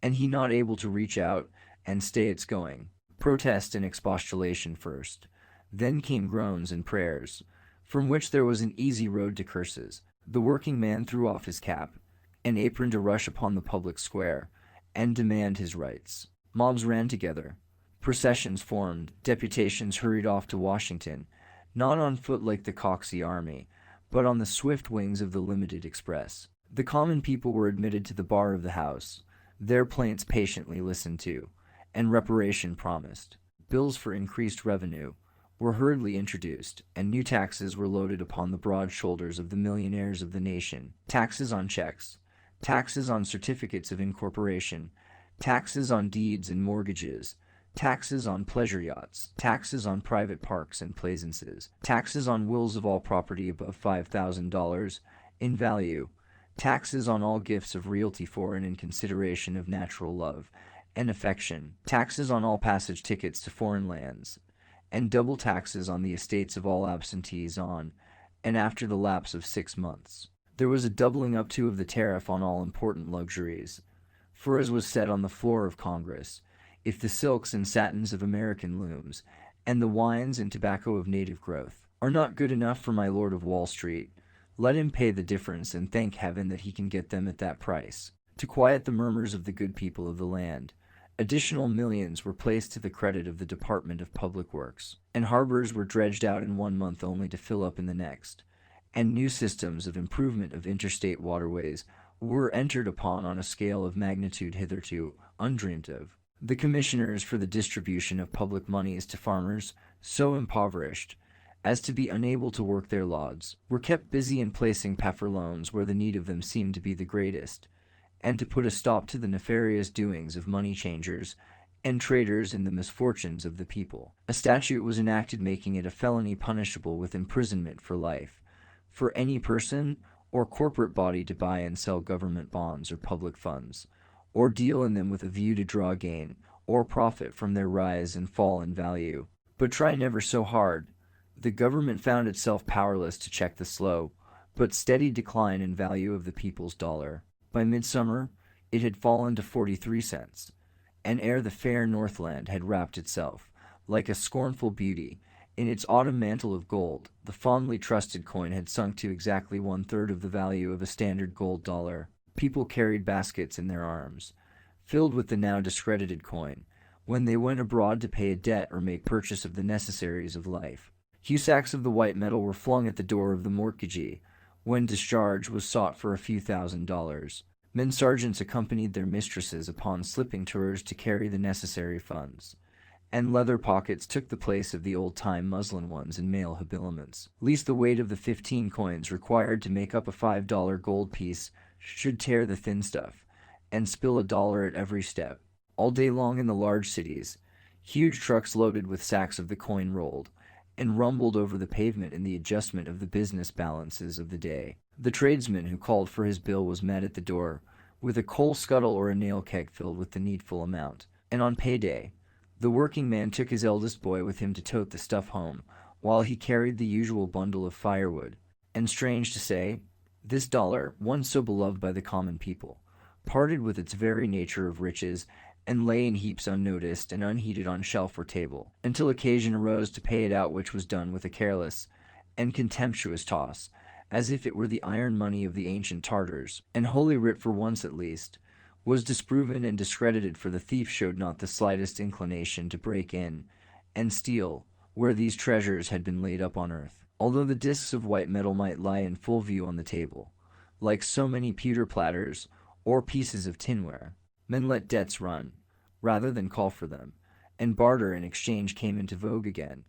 A: and he not able to reach out and stay its going. Protest and expostulation first, then came groans and prayers, from which there was an easy road to curses. The working man threw off his cap and apron to rush upon the public square and demand his rights. Mobs ran together, processions formed, deputations hurried off to Washington, not on foot like the Coxey army, but on the swift wings of the limited express. The common people were admitted to the bar of the House, their plaints patiently listened to, and reparation promised. Bills for increased revenue were hurriedly introduced, and new taxes were loaded upon the broad shoulders of the millionaires of the nation. Taxes on checks, taxes on certificates of incorporation, taxes on deeds and mortgages, taxes on pleasure yachts, taxes on private parks and plaisances, taxes on wills of all property above $5,000 in value, taxes on all gifts of realty for and in consideration of natural love and affection, taxes on all passage tickets to foreign lands, and double taxes on the estates of all absentees on and after the lapse of 6 months. There was a doubling up too of the tariff on all important luxuries, for as was said on the floor of Congress, if the silks and satins of American looms, and the wines and tobacco of native growth, are not good enough for my Lord of Wall Street, let him pay the difference and thank heaven that he can get them at that price. To quiet the murmurs of the good people of the land, additional millions were placed to the credit of the Department of Public Works, and harbors were dredged out in 1 month only to fill up in the next, and new systems of improvement of interstate waterways were entered upon on a scale of magnitude hitherto undreamed of. The commissioners for the distribution of public moneys to farmers, so impoverished as to be unable to work their lods, were kept busy in placing paffer loans where the need of them seemed to be the greatest, and to put a stop to the nefarious doings of money changers and traders in the misfortunes of the people. A statute was enacted making it a felony punishable with imprisonment for life for any person or corporate body to buy and sell government bonds or public funds, or deal in them with a view to draw gain or profit from their rise and fall in value. But try never so hard, the government found itself powerless to check the slow but steady decline in value of the people's dollar. By midsummer, it had fallen to 43 cents, and ere the fair Northland had wrapped itself, like a scornful beauty, in its autumn mantle of gold, the fondly trusted coin had sunk to exactly 1/3 of the value of a standard gold dollar. People carried baskets in their arms, filled with the now discredited coin, when they went abroad to pay a debt or make purchase of the necessaries of life. Hussacks of the white metal were flung at the door of the mortgagee, when discharge was sought for a few $1,000s. Men sergeants accompanied their mistresses upon slipping tours to carry the necessary funds, and leather pockets took the place of the old-time muslin ones in male habiliments, lest the weight of the 15 coins required to make up a $5 gold piece should tear the thin stuff, and spill $1 at every step. All day long in the large cities, huge trucks loaded with sacks of the coin rolled and rumbled over the pavement in the adjustment of the business balances of the day. The tradesman who called for his bill was met at the door with a coal scuttle or a nail keg filled with the needful amount, and on payday, the working man took his eldest boy with him to tote the stuff home, while he carried the usual bundle of firewood. And strange to say, this dollar, one so beloved by the common people, parted with its very nature of riches, and lay in heaps unnoticed and unheeded on shelf or table, until occasion arose to pay it out, which was done with a careless and contemptuous toss, as if it were the iron money of the ancient Tartars, and Holy Writ for once at least was disproven and discredited, for the thief showed not the slightest inclination to break in and steal where these treasures had been laid up on earth. Although the discs of white metal might lie in full view on the table, like so many pewter platters or pieces of tinware, men let debts run, rather than call for them, and barter and exchange came into vogue again,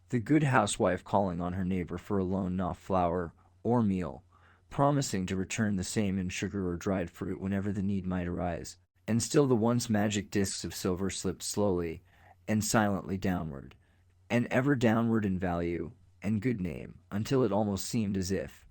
A: the good housewife calling on her neighbor for a loan of flour or meal, promising to return the same in sugar or dried fruit whenever the need might arise. And still the once magic discs of silver slipped slowly and silently downward, and ever downward in value and good name, until it almost seemed as if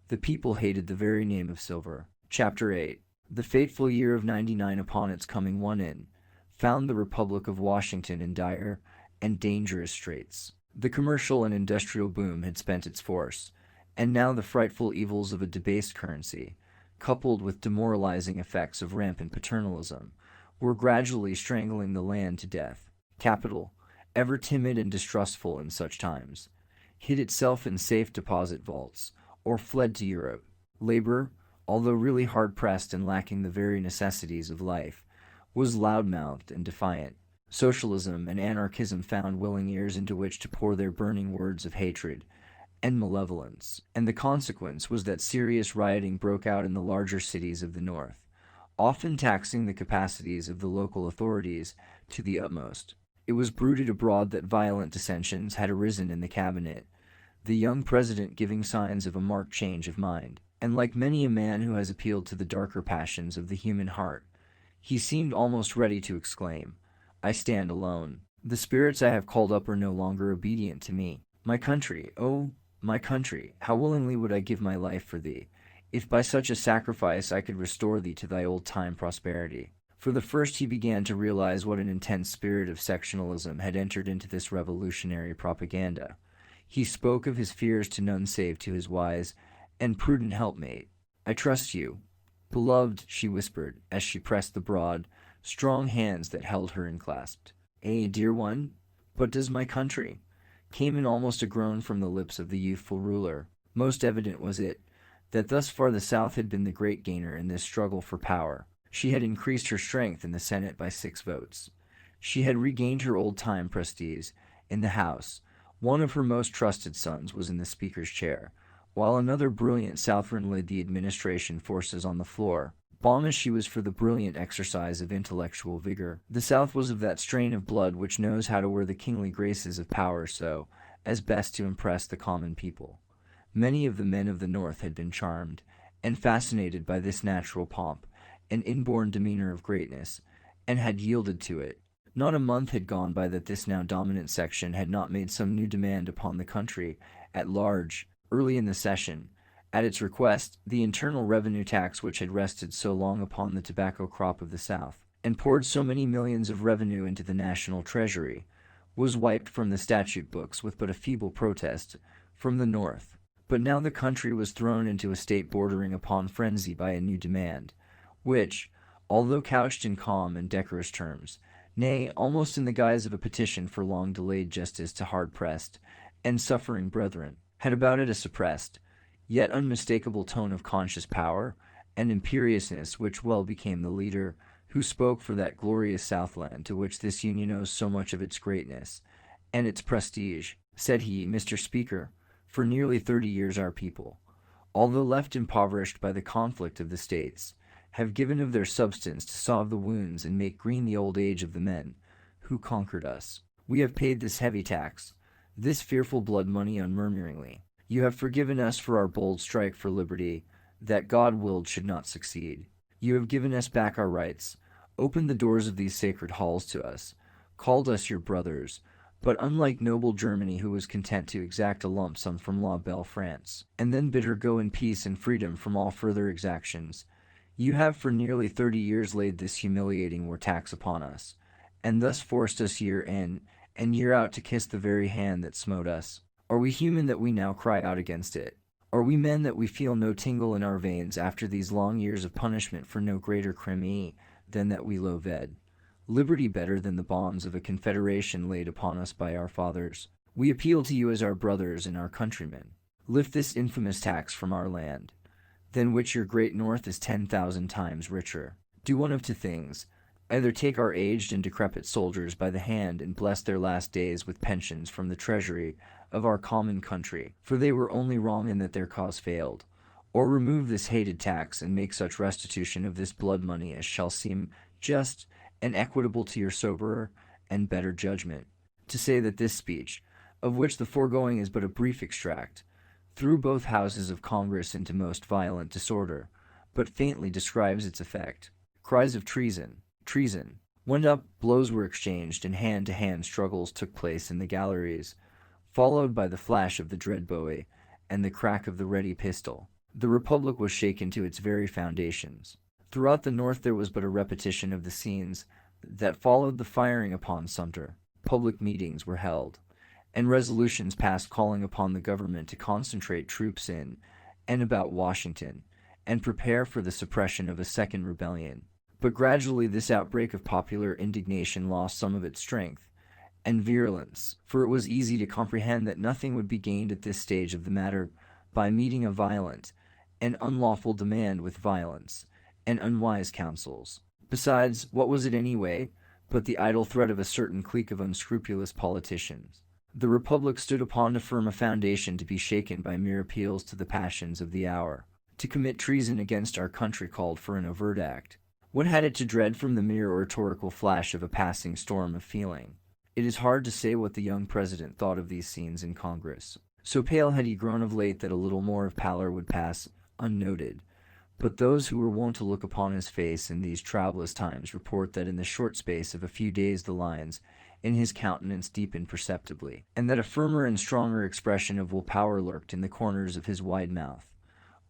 A: the people hated the very name of silver. Chapter 8. The fateful year of '99, upon its coming one in, found the Republic of Washington in dire and dangerous straits. The commercial and industrial boom had spent its force, and now the frightful evils of a debased currency, coupled with demoralizing effects of rampant paternalism, were gradually strangling the land to death. Capital, ever timid and distrustful in such times, hid itself in safe deposit vaults, or fled to Europe. Labor, although really hard-pressed and lacking the very necessities of life, was loud-mouthed and defiant. Socialism and anarchism found willing ears into which to pour their burning words of hatred and malevolence, and the consequence was that serious rioting broke out in the larger cities of the North, often taxing the capacities of the local authorities to the utmost. It was bruited abroad that violent dissensions had arisen in the cabinet, the young president giving signs of a marked change of mind. And like many a man who has appealed to the darker passions of the human heart, he seemed almost ready to exclaim, "I stand alone. The spirits I have called up are no longer obedient to me. My country, oh, my country, how willingly would I give my life for thee, if by such a sacrifice I could restore thee to thy old-time prosperity." For the first he began to realize what an intense spirit of sectionalism had entered into this revolutionary propaganda. He spoke of his fears to none save to his wise and prudent helpmate. "I trust you, beloved," she whispered, as she pressed the broad, strong hands that held her enclasped. Dear one, but does my country?" came in almost a groan from the lips of the youthful ruler. Most evident was it that thus far the South had been the great gainer in this struggle for power. She had increased her strength in the Senate by 6 votes. She had regained her old-time prestige in the House. One of her most trusted sons was in the Speaker's chair, while another brilliant Southron led the administration forces on the floor. Balm as she was for the brilliant exercise of intellectual vigor, the South was of that strain of blood which knows how to wear the kingly graces of power so as best to impress the common people. Many of the men of the North had been charmed and fascinated by this natural pomp and inborn demeanor of greatness, and had yielded to it. Not a month had gone by that this now dominant section had not made some new demand upon the country at large. Early in the session, at its request, the internal revenue tax which had rested so long upon the tobacco crop of the South, and poured so many millions of revenue into the national treasury, was wiped from the statute books with but a feeble protest from the North. But now the country was thrown into a state bordering upon frenzy by a new demand, which, although couched in calm and decorous terms, nay, almost in the guise of a petition for long-delayed justice to hard-pressed and suffering brethren, had about it a suppressed, yet unmistakable tone of conscious power and imperiousness which well became the leader who spoke for that glorious Southland to which this Union owes so much of its greatness and its prestige. Said he, "Mr. Speaker, for nearly 30 years our people, although left impoverished by the conflict of the states, have given of their substance to salve the wounds and make green the old age of the men who conquered us. We have paid this heavy tax, this fearful blood money unmurmuringly. You have forgiven us for our bold strike for liberty that God willed should not succeed. You have given us back our rights, opened the doors of these sacred halls to us, called us your brothers, but unlike noble Germany, who was content to exact a lump sum from La Belle France, and then bid her go in peace and freedom from all further exactions, you have for nearly 30 years laid this humiliating war tax upon us, and thus forced us year in and year out to kiss the very hand that smote us. Are we human that we now cry out against it? Are we men that we feel no tingle in our veins after these long years of punishment for no greater crime than that we loathed liberty better than the bonds of a confederation laid upon us by our fathers? We appeal to you as our brothers and our countrymen. Lift this infamous tax from our land, than which your great North is 10,000 times richer. Do one of two things: either take our aged and decrepit soldiers by the hand and bless their last days with pensions from the treasury of our common country, for they were only wrong in that their cause failed, or remove this hated tax and make such restitution of this blood money as shall seem just and equitable to your soberer and better judgment. To say that this speech, of which the foregoing is but a brief extract, threw both houses of Congress into most violent disorder, but faintly describes its effect. Cries of treason, treason, went up, blows were exchanged, and hand-to-hand struggles took place in the galleries, followed by the flash of the dread bowie and the crack of the ready pistol. The Republic was shaken to its very foundations. Throughout the North there was but a repetition of the scenes that followed the firing upon Sumter. Public meetings were held, and resolutions passed calling upon the government to concentrate troops in and about Washington and prepare for the suppression of a second rebellion. But gradually this outbreak of popular indignation lost some of its strength and virulence, for it was easy to comprehend that nothing would be gained at this stage of the matter by meeting a violent and unlawful demand with violence and unwise counsels. Besides, what was it anyway but the idle threat of a certain clique of unscrupulous politicians? The Republic stood upon too firm a foundation to be shaken by mere appeals to the passions of the hour. To commit treason against our country called for an overt act, What had it to dread from the mere oratorical flash of a passing storm of feeling? It is hard to say what the young president thought of these scenes in Congress. So pale had he grown of late that a little more of pallor would pass unnoted. But those who were wont to look upon his face in these troublous times report that in the short space of a few days the lines in his countenance deepened perceptibly, and that a firmer and stronger expression of will power lurked in the corners of his wide mouth,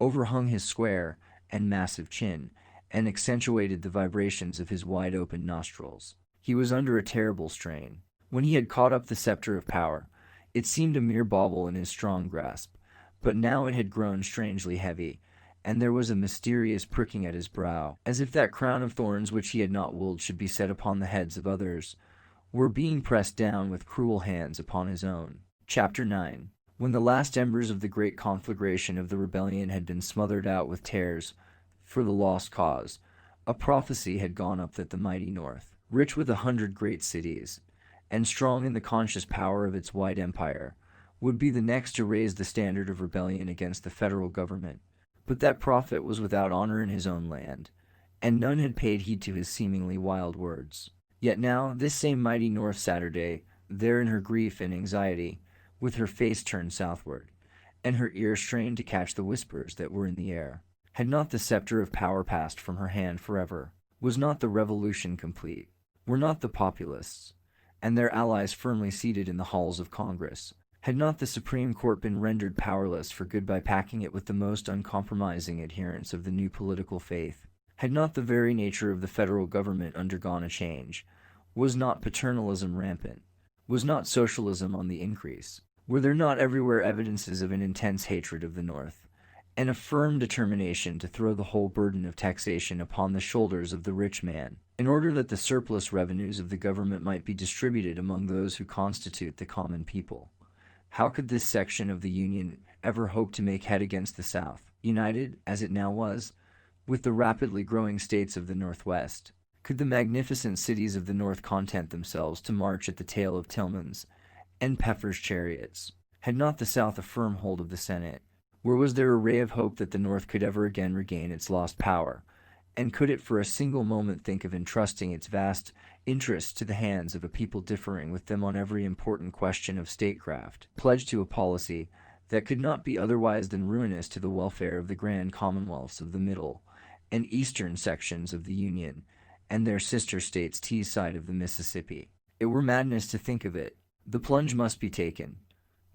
A: overhung his square and massive chin, and accentuated the vibrations of his wide-open nostrils. He was under a terrible strain. When he had caught up the scepter of power, it seemed a mere bauble in his strong grasp, but now it had grown strangely heavy, and there was a mysterious pricking at his brow, as if that crown of thorns which he had not willed should be set upon the heads of others, were being pressed down with cruel hands upon his own. Chapter 9. When the last embers of the great conflagration of the rebellion had been smothered out with tears for the lost cause, a prophecy had gone up that the mighty North, rich with 100 great cities, and strong in the conscious power of its wide empire, would be the next to raise the standard of rebellion against the federal government. But that prophet was without honor in his own land, and none had paid heed to his seemingly wild words. Yet now, this same mighty North Saturday, there in her grief and anxiety, with her face turned southward, and her ear strained to catch the whispers that were in the air, had not the scepter of power passed from her hand forever? Was not the revolution complete? Were not the populists and their allies firmly seated in the halls of Congress? Had not the Supreme Court been rendered powerless for good by packing it with the most uncompromising adherents of the new political faith? Had not the very nature of the federal government undergone a change? Was not paternalism rampant? Was not socialism on the increase? Were there not everywhere evidences of an intense hatred of the North, and a firm determination to throw the whole burden of taxation upon the shoulders of the rich man, in order that the surplus revenues of the government might be distributed among those who constitute the common people? How could this section of the Union ever hope to make head against the South, united, as it now was, with the rapidly growing states of the Northwest? Could the magnificent cities of the North content themselves to march at the tail of Tillman's and Pepper's chariots? Had not the South a firm hold of the Senate? Where was there a ray of hope that the North could ever again regain its lost power? And could it for a single moment think of entrusting its vast interests to the hands of a people differing with them on every important question of statecraft, pledged to a policy that could not be otherwise than ruinous to the welfare of the grand commonwealths of the middle and eastern sections of the Union and their sister states T-side of the Mississippi? It were madness to think of it. The plunge must be taken.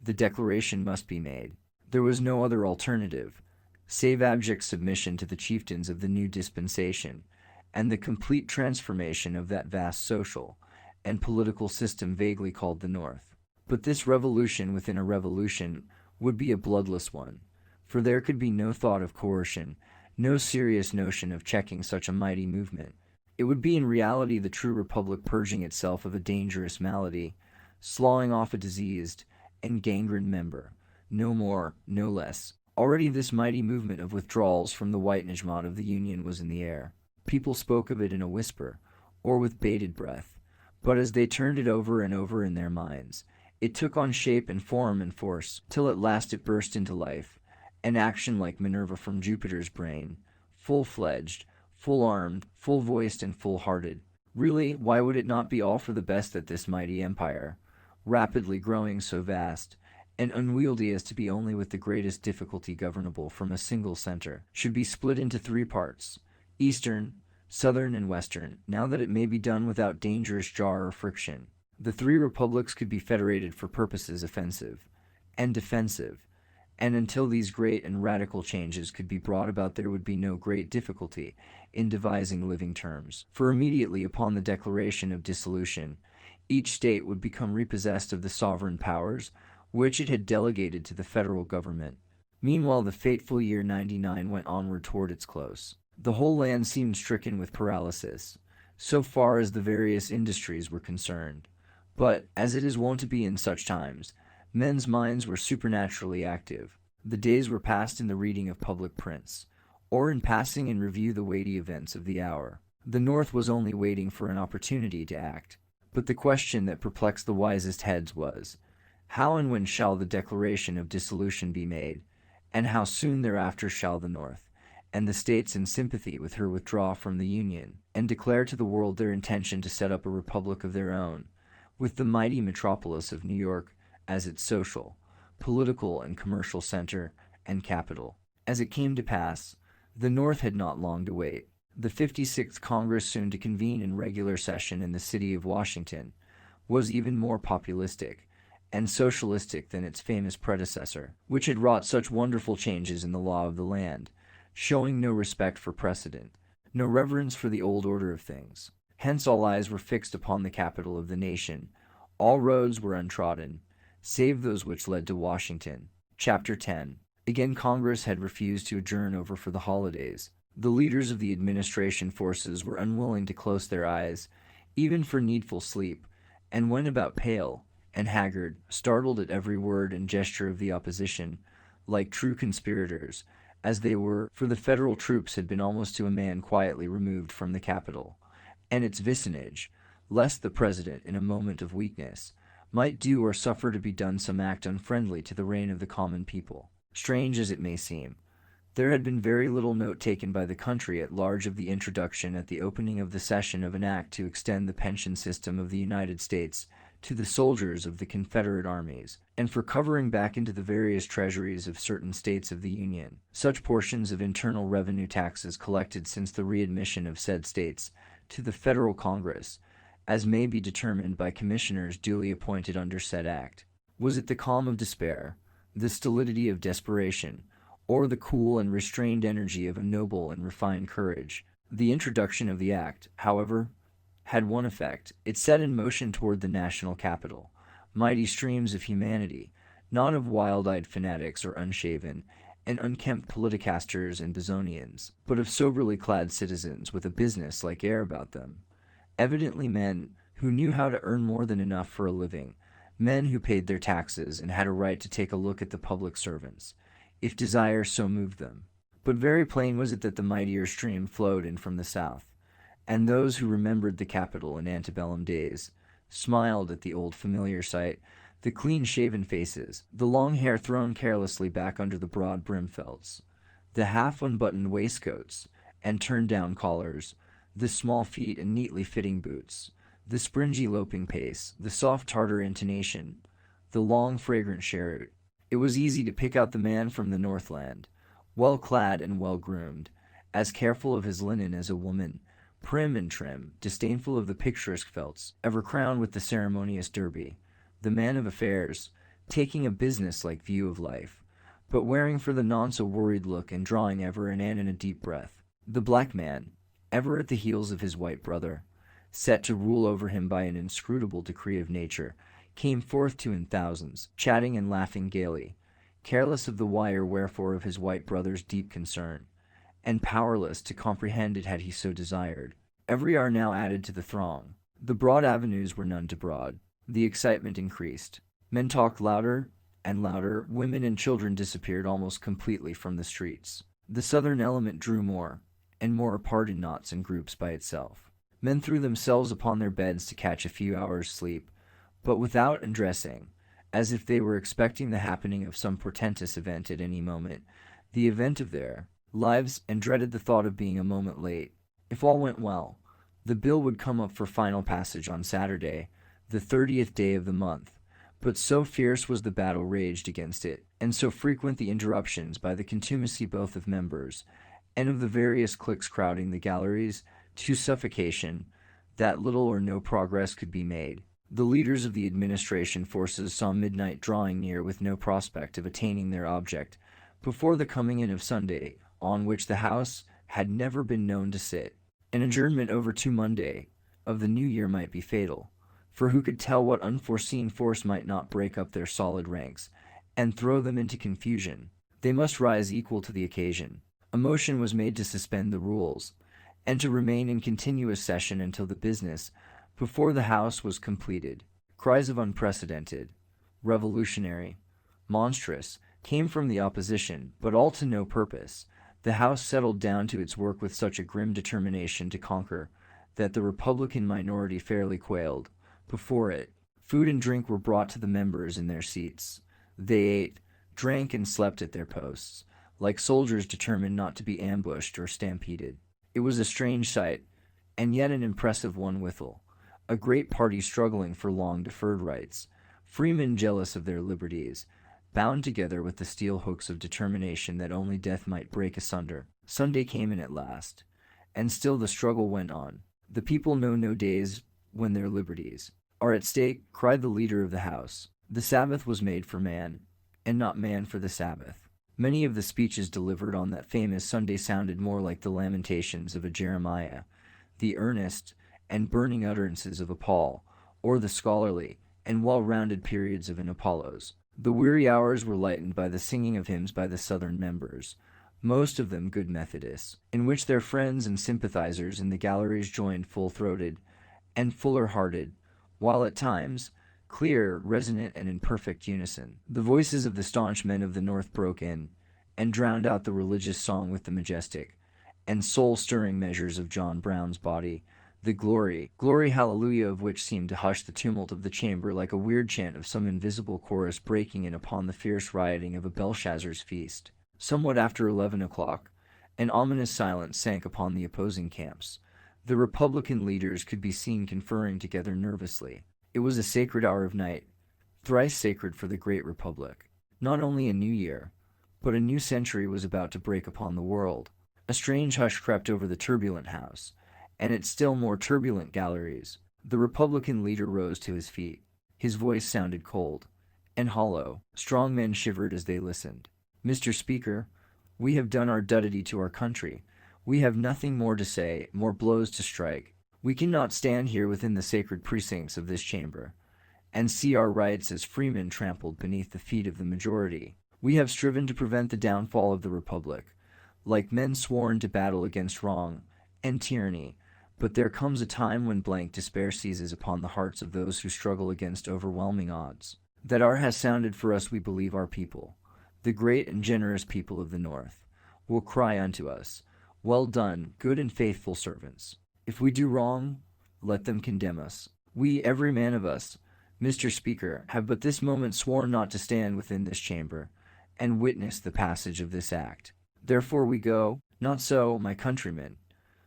A: The declaration must be made. There was no other alternative, save abject submission to the chieftains of the new dispensation, and the complete transformation of that vast social and political system vaguely called the North. But this revolution within a revolution would be a bloodless one, for there could be no thought of coercion, no serious notion of checking such a mighty movement. It would be in reality the true republic purging itself of a dangerous malady, sloughing off a diseased and gangrened member, no more, no less. Already this mighty movement of withdrawals from the white Najmat of the Union was in the air. People spoke of it in a whisper, or with bated breath, but as they turned it over and over in their minds, it took on shape and form and force, till at last it burst into life, an action like Minerva from Jupiter's brain, full-fledged, full-armed, full-voiced, and full-hearted. Really, why would it not be all for the best that this mighty empire, rapidly growing so vast, and unwieldy as to be only with the greatest difficulty governable from a single center, should be split into 3 parts, eastern, southern, and western, now that it may be done without dangerous jar or friction? The 3 republics could be federated for purposes offensive and defensive, and until these great and radical changes could be brought about there would be no great difficulty in devising living terms, for immediately upon the declaration of dissolution, each state would become repossessed of the sovereign powers which it had delegated to the federal government. Meanwhile the fateful year 99 went onward toward its close. The whole land seemed stricken with paralysis, so far as the various industries were concerned. But, as it is wont to be in such times, men's minds were supernaturally active. The days were passed in the reading of public prints, or in passing in review the weighty events of the hour. The North was only waiting for an opportunity to act. But the question that perplexed the wisest heads was, how and when shall the declaration of dissolution be made, and how soon thereafter shall the North and the states in sympathy with her withdraw from the Union and declare to the world their intention to set up a republic of their own, with the mighty metropolis of New York as its social, political, and commercial center and capital. As it came to pass, the North had not long to wait. The 56th Congress, soon to convene in regular session in the city of Washington, was even more populistic and socialistic than its famous predecessor, which had wrought such wonderful changes in the law of the land, showing no respect for precedent, no reverence for the old order of things. Hence all eyes were fixed upon the capital of the nation. All roads were untrodden, save those which led to Washington. Chapter 10. Again, Congress had refused to adjourn over for the holidays. The leaders of the administration forces were unwilling to close their eyes, even for needful sleep, and went about pale and haggard, startled at every word and gesture of the opposition, like true conspirators, as they were, for the federal troops had been almost to a man quietly removed from the capital and its vicinage, lest the president, in a moment of weakness, might do or suffer to be done some act unfriendly to the reign of the common people. Strange as it may seem, there had been very little note taken by the country at large of the introduction at the opening of the session of an act to extend the pension system of the United States to the soldiers of the Confederate armies, and for covering back into the various treasuries of certain states of the Union such portions of internal revenue taxes collected since the readmission of said states to the Federal Congress as may be determined by commissioners duly appointed under said act. Was it the calm of despair, the stolidity of desperation, or the cool and restrained energy of a noble and refined courage? The introduction of the act, however, had one effect. It set in motion toward the national capital mighty streams of humanity, not of wild-eyed fanatics or unshaven and unkempt politicasters and Bezonians, but of soberly clad citizens with a business-like air about them, evidently men who knew how to earn more than enough for a living, men who paid their taxes and had a right to take a look at the public servants, if desire so moved them. But very plain was it that the mightier stream flowed in from the south, and those who remembered the capital in antebellum days smiled at the old familiar sight, the clean-shaven faces, the long hair thrown carelessly back under the broad brim-felts, the half-unbuttoned waistcoats and turned-down collars, the small feet and neatly fitting boots, the springy loping pace, the soft Tartar intonation, the long fragrant cheroot. It was easy to pick out the man from the Northland, well-clad and well-groomed, as careful of his linen as a woman, prim and trim, disdainful of the picturesque felts, ever crowned with the ceremonious derby, the man of affairs, taking a business-like view of life, but wearing for the nonce a worried look and drawing ever an and a deep breath. The black man, ever at the heels of his white brother, set to rule over him by an inscrutable decree of nature, came forth too in thousands, chatting and laughing gaily, careless of the why or wherefore of his white brother's deep concern, and powerless to comprehend it had he so desired. Every hour now added to the throng. The broad avenues were none too broad. The excitement increased. Men talked louder and louder. Women and children disappeared almost completely from the streets. The southern element drew more and more apart in knots and groups by itself. Men threw themselves upon their beds to catch a few hours' sleep, but without undressing, as if they were expecting the happening of some portentous event at any moment, the event of their lives, and dreaded the thought of being a moment late. If all went well, the bill would come up for final passage on Saturday, the 30th day of the month, but so fierce was the battle raged against it, and so frequent the interruptions by the contumacy both of members and of the various cliques crowding the galleries to suffocation, that little or no progress could be made. The leaders of the administration forces saw midnight drawing near with no prospect of attaining their object before the coming in of Sunday, on which the House had never been known to sit. An adjournment over to Monday of the new year might be fatal, for who could tell what unforeseen force might not break up their solid ranks and throw them into confusion? They must rise equal to the occasion. A motion was made to suspend the rules, and to remain in continuous session until the business before the House was completed. Cries of unprecedented, revolutionary, monstrous, came from the opposition, but all to no purpose. The House settled down to its work with such a grim determination to conquer that the Republican minority fairly quailed before it. Food and drink were brought to the members in their seats. They ate, drank, and slept at their posts, like soldiers determined not to be ambushed or stampeded. It was a strange sight, and yet an impressive one withal. A great party struggling for long-deferred rights, freemen jealous of their liberties, bound together with the steel hooks of determination that only death might break asunder. Sunday came in at last, and still the struggle went on. The people know no days when their liberties are at stake, cried the leader of the House. The Sabbath was made for man, and not man for the Sabbath. Many of the speeches delivered on that famous Sunday sounded more like the lamentations of a Jeremiah, the earnest and burning utterances of a Paul, or the scholarly and well-rounded periods of an Apollos. The weary hours were lightened by the singing of hymns by the Southern members, most of them good Methodists, in which their friends and sympathizers in the galleries joined full-throated and fuller-hearted, while at times, clear, resonant, and in perfect unison, the voices of the staunch men of the North broke in and drowned out the religious song with the majestic and soul-stirring measures of John Brown's body, the glory, hallelujah of which seemed to hush the tumult of the chamber like a weird chant of some invisible chorus breaking in upon the fierce rioting of a Belshazzar's feast. Somewhat after 11 o'clock, an ominous silence sank upon the opposing camps. The Republican leaders could be seen conferring together nervously. It was a sacred hour of night, thrice sacred for the great Republic. Not only a new year, but a new century was about to break upon the world. A strange hush crept over the turbulent House, and its still more turbulent galleries. The Republican leader rose to his feet. His voice sounded cold and hollow. Strong men shivered as they listened. "Mr. Speaker, we have done our duty to our country. We have nothing more to say, more blows to strike. We cannot stand here within the sacred precincts of this chamber and see our rights as freemen trampled beneath the feet of the majority. We have striven to prevent the downfall of the Republic, like men sworn to battle against wrong and tyranny, but there comes a time when blank despair seizes upon the hearts of those who struggle against overwhelming odds. That hour has sounded for us, we believe our people, the great and generous people of the North, will cry unto us, 'Well done, good and faithful servants.' If we do wrong, let them condemn us. We, every man of us, Mr. Speaker, have but this moment sworn not to stand within this chamber and witness the passage of this act. Therefore we go. Not so, my countrymen,"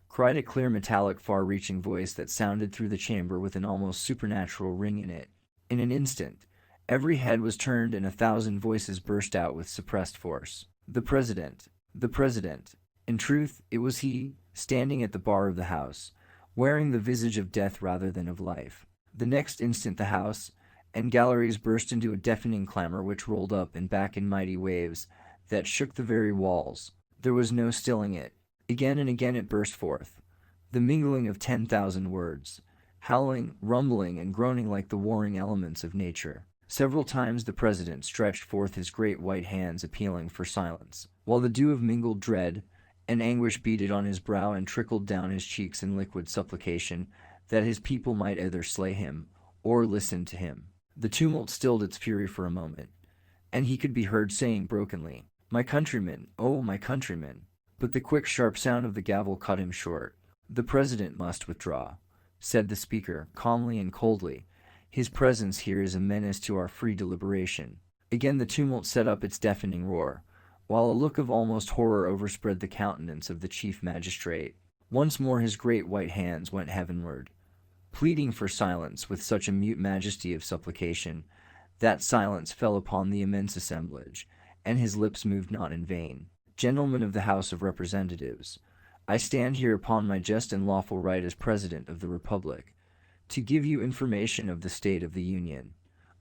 A: cried a clear metallic far-reaching voice that sounded through the chamber with an almost supernatural ring in it. In an instant, every head was turned and 1,000 voices burst out with suppressed force. The President. The President. In truth, it was he, standing at the bar of the House, wearing the visage of death rather than of life. The next instant the House and galleries burst into a deafening clamor which rolled up and back in mighty waves that shook the very walls. There was no stilling it. Again and again it burst forth, the mingling of 10,000 words, howling, rumbling, and groaning like the warring elements of nature. Several times the President stretched forth his great white hands appealing for silence, while the dew of mingled dread and anguish beaded on his brow and trickled down his cheeks in liquid supplication that his people might either slay him or listen to him. The tumult stilled its fury for a moment, and he could be heard saying brokenly, "My countrymen, oh, my countrymen." But the quick, sharp sound of the gavel cut him short. "The President must withdraw," said the Speaker, calmly and coldly. "His presence here is a menace to our free deliberation." Again the tumult set up its deafening roar, while a look of almost horror overspread the countenance of the Chief Magistrate. Once more his great white hands went heavenward, pleading for silence with such a mute majesty of supplication that silence fell upon the immense assemblage, and his lips moved not in vain. "Gentlemen of the House of Representatives, I stand here upon my just and lawful right as President of the Republic, to give you information of the state of the Union.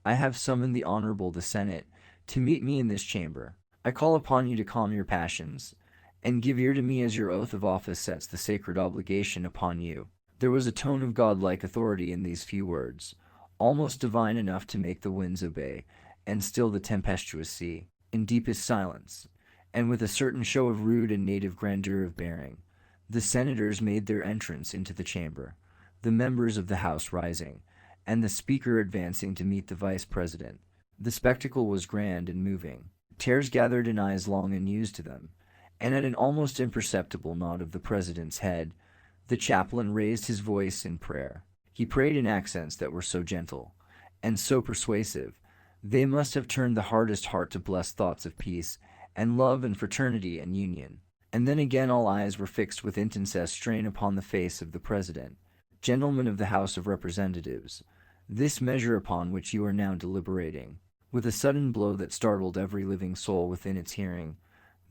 A: I have summoned the Honorable the Senate to meet me in this chamber. I call upon you to calm your passions, and give ear to me as your oath of office sets the sacred obligation upon you." There was a tone of godlike authority in these few words, almost divine enough to make the winds obey, and still the tempestuous sea. In deepest silence, and with a certain show of rude and native grandeur of bearing, the senators made their entrance into the chamber, the members of the House rising, and the Speaker advancing to meet the Vice President. The spectacle was grand and moving. Tears gathered in eyes long unused to them, and at an almost imperceptible nod of the President's head, the chaplain raised his voice in prayer. He prayed in accents that were so gentle and so persuasive, they must have turned the hardest heart to bless thoughts of peace and love and fraternity and union. And then again all eyes were fixed with intense strain upon the face of the President. Gentlemen of the House of Representatives, this measure upon which you are now deliberating, with a sudden blow that startled every living soul within its hearing,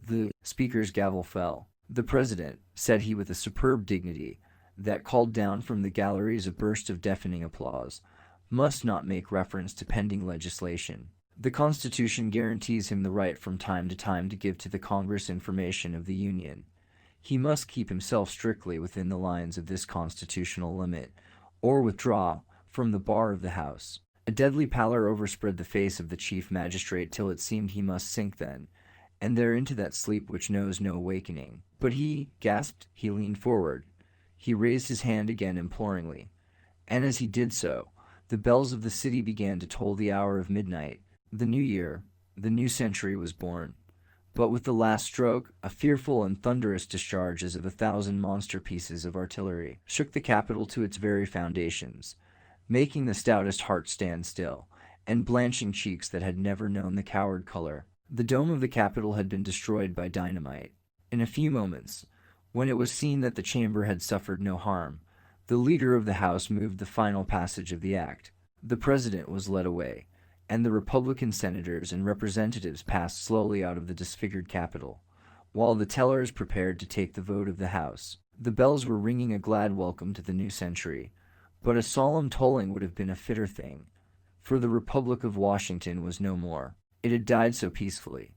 A: the Speaker's gavel fell. The President, said he with a superb dignity, that called down from the galleries a burst of deafening applause, must not make reference to pending legislation. The Constitution guarantees him the right from time to time to give to the Congress information of the Union. He must keep himself strictly within the lines of this constitutional limit, or withdraw from the bar of the House. A deadly pallor overspread the face of the Chief Magistrate till it seemed he must sink then and there into that sleep which knows no awakening. But he gasped, he leaned forward, he raised his hand again imploringly, and as he did so, the bells of the city began to toll the hour of midnight. The new year, the new century was born. But with the last stroke, a fearful and thunderous discharge as of 1,000 monster pieces of artillery shook the Capitol to its very foundations, making the stoutest heart stand still, and blanching cheeks that had never known the coward color. The dome of the Capitol had been destroyed by dynamite. In a few moments, when it was seen that the chamber had suffered no harm, the leader of the House moved the final passage of the act. The President was led away, and the Republican senators and representatives passed slowly out of the disfigured Capitol, while the tellers prepared to take the vote of the House. The bells were ringing a glad welcome to the new century, but a solemn tolling would have been a fitter thing, for the Republic of Washington was no more. It had died so peacefully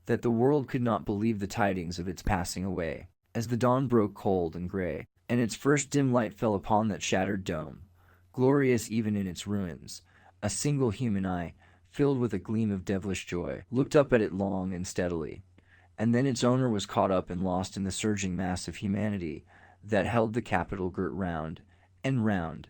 A: that the world could not believe the tidings of its passing away. As the dawn broke cold and gray, and its first dim light fell upon that shattered dome, glorious even in its ruins, a single human eye, filled with a gleam of devilish joy, looked up at it long and steadily, and then its owner was caught up and lost in the surging mass of humanity that held the Capitol girt round and round